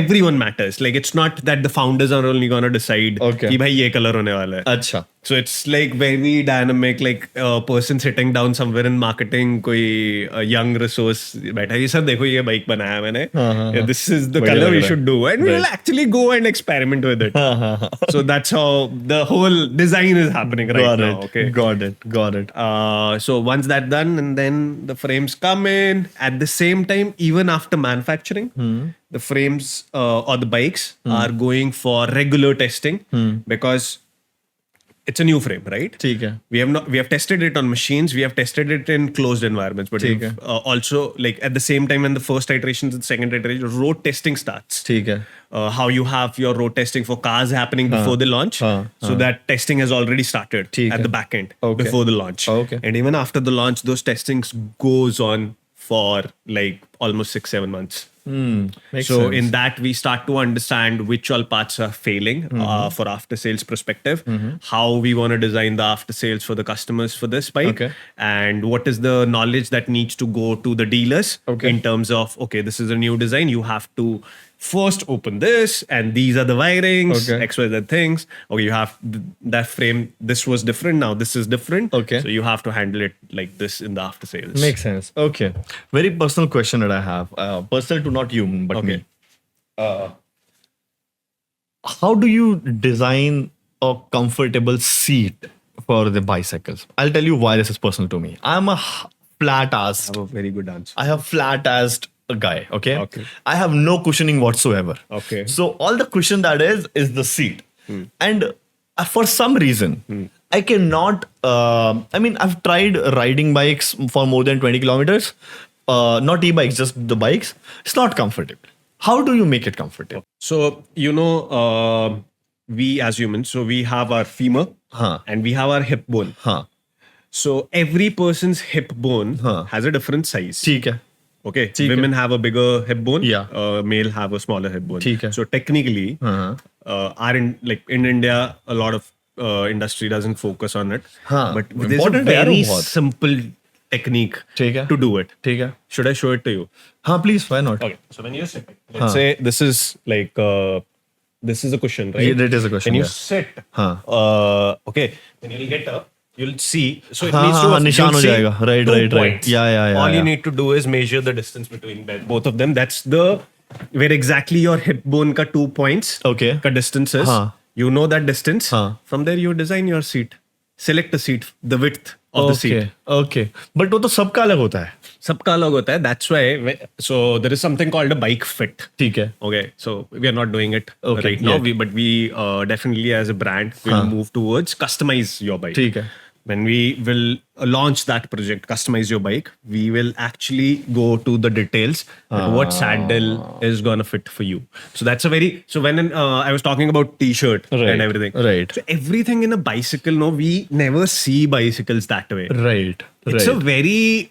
everyone matters. Like it's not that the founders are only gonna decide कि भाई ये color होने वाला है. अच्छा. So it's like very dynamic, like a person sitting down somewhere in marketing, कोई young resource बैठा है, सर देखो ये bike बनाया मैंने, this is the color we should do, and we'll actually go and experiment with it. So that's how the whole design is happening right now. Okay, got it. So once that's done, and then the frames come in at the same time, even after manufacturing, the frames or the bikes are going for regular testing because it's a new frame, right? ठीक है. We have tested it on machines. We have tested it in closed environments, but we've, also like at the same time when the first iterations and the second iteration, road testing starts. ठीक है. How you have your road testing for cars happening before the launch, so that testing has already started at the back end before the launch. And even after the launch, those testings goes on for like almost 6-7 months. Makes So sense. in that we start to understand which all parts are failing for after sales perspective, how we want to design the after sales for the customers for this bike, and what is the knowledge that needs to go to the dealers in terms of this is a new design, you have to first open this and these are the wirings, XYZ things. You have that frame, this was different, now this is different. So you have to handle it like this in the after sales. Makes sense. Okay. Very personal question that I have. Personal to not you, but me. How do you design a comfortable seat for the bicycles? I'll tell you why this is personal to me. I'm a flat-assed. I have a very good answer. I have flat-assed a guy, okay? I have no cushioning whatsoever. So all the cushion that is the seat. And for some reason, I cannot, I've tried riding bikes for more than 20 kilometers. Not e-bikes, just the bikes. It's not comfortable. How do you make it comfortable? So, we as humans, so we have our femur and we have our hip bone. So every person's hip bone has a different size. ठीक है. Okay, women have a bigger hip bone. Male have a smaller hip bone. ठीक है. So technically, in India, a lot of industry doesn't focus on it. But there's a very simple technique to do it. ठीक है. Should I show it to you? Please, why not? Okay, so when you're sitting, let's say this is like this is a cushion, right? It is a cushion. When you sit, then you'll get up. You'll see. So it needs to निशान हो जाएगा. Right. Points. Yeah. All you need to do is measure the distance between both of them. That's where exactly your hip bone ka 2 points ka distance is. You know that distance. From there you design your seat. Select a seat, the width of the seat. Okay. But वो तो सबका अलग होता है. सबका अलग होता है. That's why. So there is something called a bike fit. ठीक है. Okay. So we are not doing it right now. But we definitely as a brand will move towards customize your bike. ठीक है. When we will launch that project, customize your bike, we will actually go to the details what saddle is gonna fit for you. So that's so when I was talking about t-shirt and everything. Right. So everything in a bicycle, we never see bicycles that way. Right. It's a very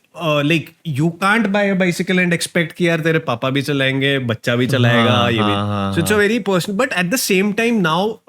you can't buy a bicycle and expect कि यार तेरे पापा भी चलाएंगे, बच्चा भी चलाएगा, ये भी. So it's a very personal. But at the same time now,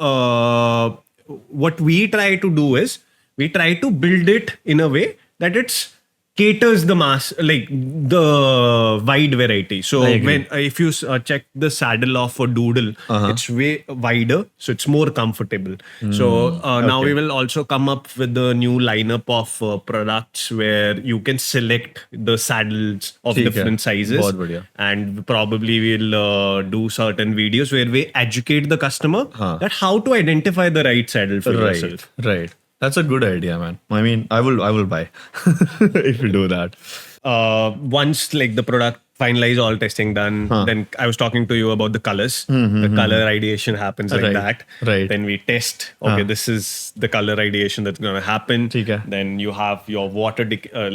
what we try to do is we try to build it in a way that it's caters the mass, like the wide variety. So I agree. when if you check the saddle of a Doodle, it's way wider, so it's more comfortable. So now okay. we will also come up with the new lineup of products where you can select the saddles of ठीक है, different sizes, बहुत बढ़िया. and probably we'll do certain videos where we educate the customer that how to identify the right saddle for yourself. Right. That's a good idea, man. I mean, I will buy if you do that. Once like the product finalize, all testing done, then I was talking to you about the colors. The color ideation happens like Right, that. right. Then we test. Okay, this is the color ideation that's going to happen. ठीक है. Then you have your water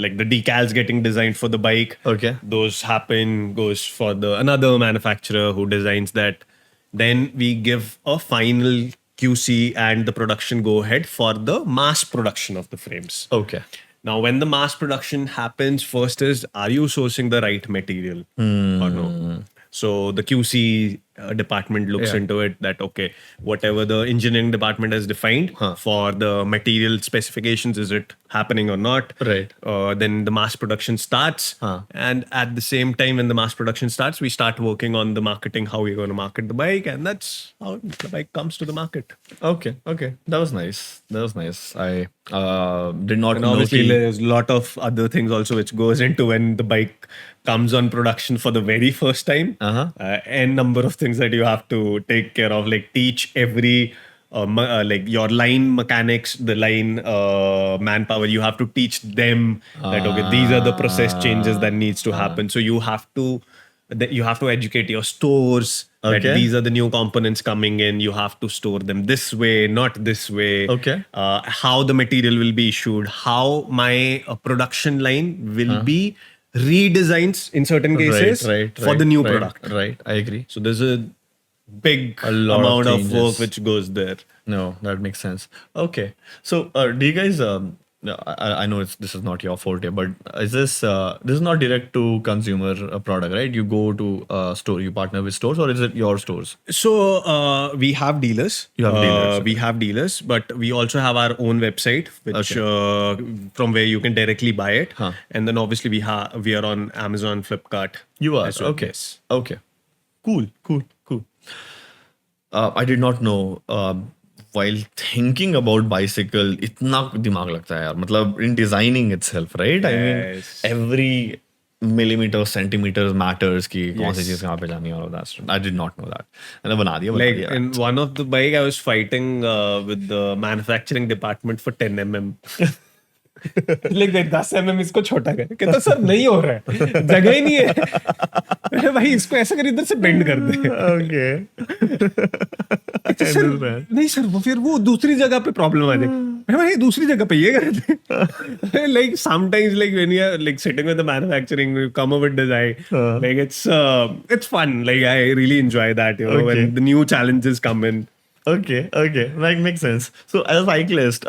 like the decals getting designed for the bike. Okay. Those happen. Goes for the another manufacturer who designs that. Then we give a final QC and the production go ahead for the mass production of the frames. Okay. Now, when the mass production happens, first is, are you sourcing the right material or no? So the QC department looks into it that, okay, whatever the engineering department has defined for the material specifications, is it happening or not? Right. Then the mass production starts. And at the same time, when the mass production starts, we start working on the marketing, how we're going to market the bike. And that's how the bike comes to the market. Okay. That was nice. I did not And know. obviously, there's a lot of other things also which goes into when the bike comes on production for the very first time. N number of things that you have to take care of, like teach every like your line mechanics, the line manpower. You have to teach them that okay, these are the process changes that needs to happen. So you have to educate your stores that these are the new components coming in. You have to store them this way, not this way. Okay. How the material will be issued, how my production line will be redesigned in certain cases for the new product. Right. I agree. So there's a big lot of amount of changes. work which goes there. No, that makes sense. Okay. So, do you guys? I know this is not your forte, but is this is not direct to consumer product, right? You go to a store, you partner with stores, or is it your stores? So we have dealers. You have dealers, We have dealers, but we also have our own website, which from where you can directly buy it. And then obviously we are on Amazon, Flipkart. You are as well. okay. Yes. Okay. Cool. I did not know. While thinking about bicycle, इतना दिमाग लगता है यार. मतलब in designing itself, right? I mean, Yes. every millimeter, centimeters matters कि कौन सी चीज कहाँ पे जानी है, all of that stuff. I did not know that. मैंने बना दिया. Like in one of the bike, I was fighting with the manufacturing department for 10 mm. like 10 mm इसको छोटा कर. कहता सर नहीं हो रहा है, जगह ही नहीं है. अरे भाई इसको ऐसा कर इधर से बेंड कर दे. सर नहीं सर वो फिर वो दूसरी जगह पे प्रॉब्लम आ जाएगी. भाई दूसरी जगह पे ये कर दे. Like sometimes like when you are like sitting with the manufacturing, you come up with design. Like it's fun. Like I really enjoy that. You know when the new challenges come in. Okay, that makes sense. So, as a cyclist,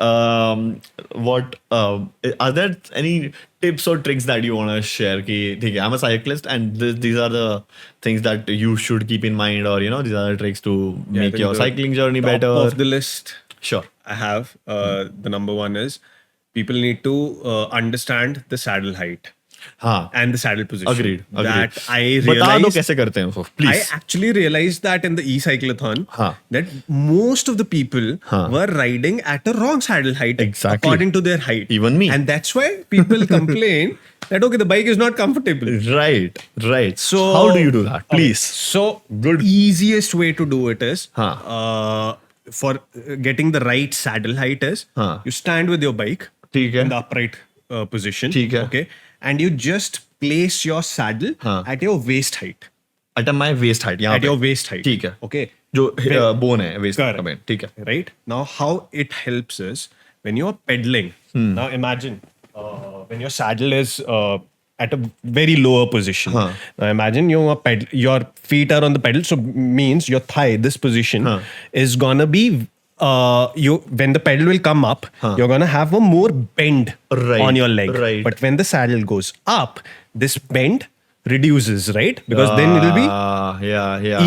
what are there any tips or tricks that you want to share? Ki, okay, I'm a cyclist, and these are the things that you should keep in mind, or these are the tricks to make your cycling journey better. Top of the list, sure, I have the number one is people need to understand the saddle height. And the saddle position. Agreed. That I बता दो realized. कैसे करते हैं उसको, please. I actually realized that in the e-cyclathon that most of the people were riding at a wrong saddle height according to their height. Even me. And that's why people complain that okay, the bike is not comfortable. Right. So how do you do that, please? So good. Easiest way to do it is for getting the right saddle height is you stand with your bike ठीक है. in the upright position. ठीक है. Okay. And you just place your saddle at your waist height. At my waist height. At your waist height. ठीक है. Okay. जो bone है waist का bone. ठीक है. Right. Now how it helps is when you're pedaling. Now imagine when your saddle is at a very lower position. Now imagine your feet are on the pedal, so means your thigh, this position is gonna be when the pedal will come up, you're gonna have a more bend on your leg. Right. But when the saddle goes up, this bend reduces, right? Because then it'll be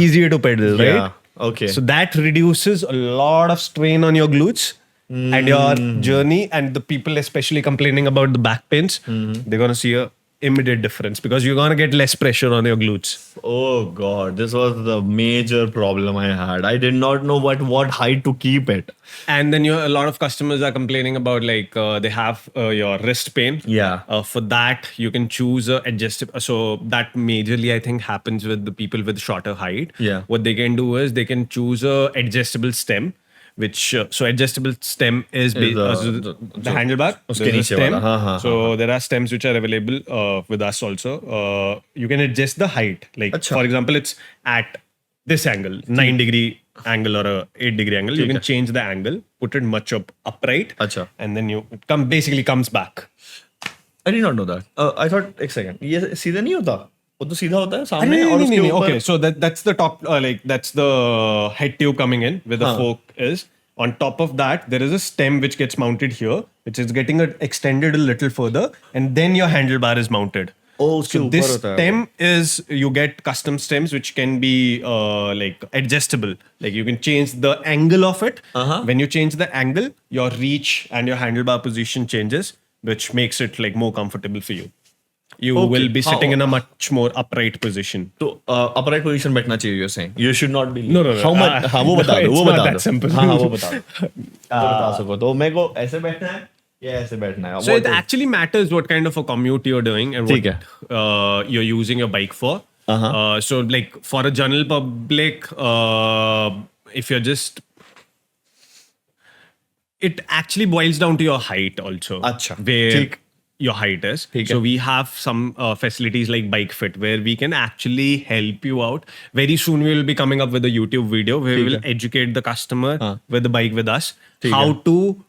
easier to pedal, right? Okay. So that reduces a lot of strain on your glutes. and your journey, and the people especially complaining about the back pains, they're gonna see a immediate difference because you're gonna get less pressure on your glutes. Oh God, this was the major problem I had. I did not know what height to keep it. And then a lot of customers are complaining about like they have your wrist pain. Yeah. For that, you can choose a adjustable. So that majorly, I think, happens with the people with shorter height. Yeah. What they can do is they can choose a adjustable stem, which so adjustable stem is the handlebar. There's a stem. So there are stems which are available with us also. You can adjust the height. Like for example, it's at this angle, 9-degree angle or a 8-degree angle. You can change the angle, put it much upright, and then it basically comes back. I did not know that. I thought एक second ये सीधा नहीं होता. वो तो सीधा होता है सामने और उसके ऊपर. Okay, so that's the top, that's the head tube coming in where the fork is. On top of that, there is a stem which gets mounted here, which is getting extended a little further, and then your handlebar is mounted. Oh, so this stem is, you get custom stems which can be like adjustable. Like you can change the angle of it. When you change the angle, your reach and your handlebar position changes, which makes it like more comfortable for you. You will be sitting in a much more upright position. So upright position बैठना चाहिए, you're saying. You should not be. No. How much? हाँ वो बता दो. It's not that simple. हाँ वो बता दो. बता सको तो मेरे को ऐसे बैठना है या ऐसे बैठना है. So it actually matters what kind of a commute you're doing and what you're using your bike for. So like for a general public, if you're just, it actually boils down to your height also. Where your height is. So we have some facilities like Bike Fit where we can actually help you out. Very soon we will be coming up with a YouTube video where we will educate the customer with the bike with us. How to,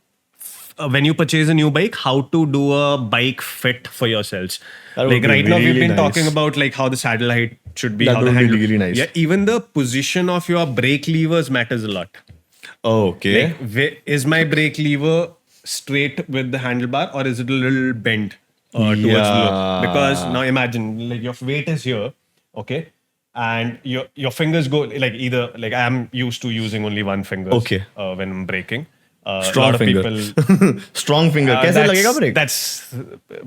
when you purchase a new bike, how to do a bike fit for yourselves. Like right now we've been talking about like how the saddle height should be. That how the would handle. be really nice. Yeah, even the position of your brake levers matters a lot. Okay. Like, is my brake lever straight with the handlebar or is it a little bent towards the low? Because now imagine like your weight is here, okay, and your fingers go like either, like I am used to using only one finger when I'm braking. Strong finger. Strong finger. कैसे लगेगा brake? That's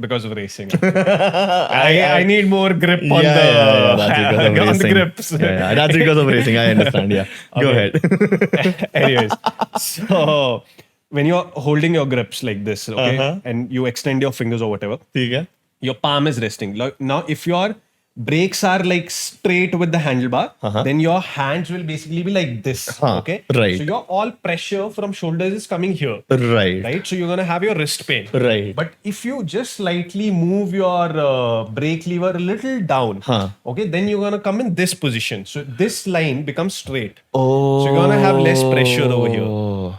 because of racing. I need more grip on the grips. Yeah, that's because of racing. I understand. Yeah. Go ahead. Anyways, so when you're holding your grips like this, okay, and you extend your fingers or whatever, your palm is resting. Now, if your brakes are like straight with the handlebar, then your hands will basically be like this, okay? Right. So your all pressure from shoulders is coming here. Right. So you're gonna have your wrist pain. Right. But if you just slightly move your brake lever a little down, okay, then you're gonna come in this position. So this line becomes straight. Oh. So you're gonna have less pressure over here.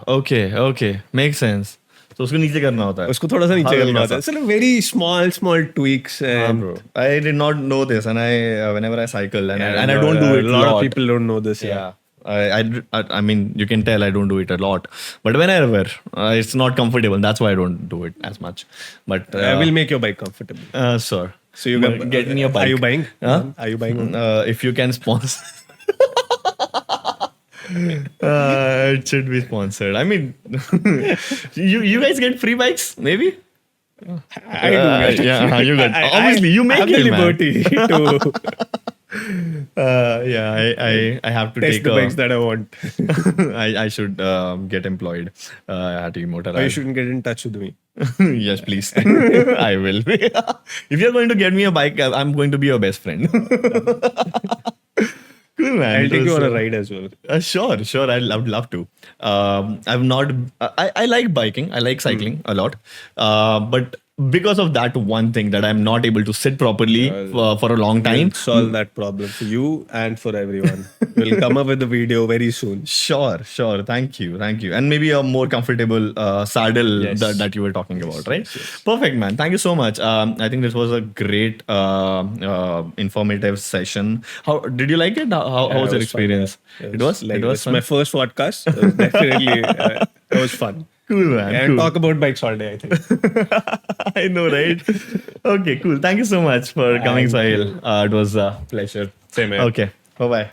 Okay. Makes sense. So उसको नीचे करना होता है. उसको थोड़ा सा नीचे करना होता है. So like very small tweaks. And bro. I did not know this, and I whenever I cycle and I don't do it a lot. A lot of people don't know this. Yeah. I mean, you can tell I don't do it a lot, but whenever it's not comfortable, that's why I don't do it as much. But I will make your bike comfortable. Sure. So you can get me a bike. Are you buying? Huh? Are you buying? If you can sponsor. It should be sponsored. I mean, you guys get free bikes, maybe? I do. Yeah, you get. Obviously, you make it, liberty to. I have to test take the bikes that I want. I should get employed at eMotor. Or you shouldn't get in touch with me. Yes, please. I will. If you're going to get me a bike, I'm going to be your best friend. Cool, man. I'll take you on a ride as well. Sure. I would love to. I've not. I like biking. I like cycling a lot. But because of that one thing that I'm not able to sit properly for a long time. We'll solve that problem for you and for everyone. We'll come up with a video very soon. Sure. Thank you. And maybe a more comfortable saddle that you were talking about, right? Yes. Perfect, man. Thank you so much. I think this was a great informative session. How did you like it? How was your experience? Fun, yeah. It was fun. My first podcast. It was definitely it was fun. Cool, man. And talk about bikes all day, I think. I know, right? Okay, cool. Thank you so much for coming, Sahil. It was a pleasure. Same here. Okay. Bye-bye.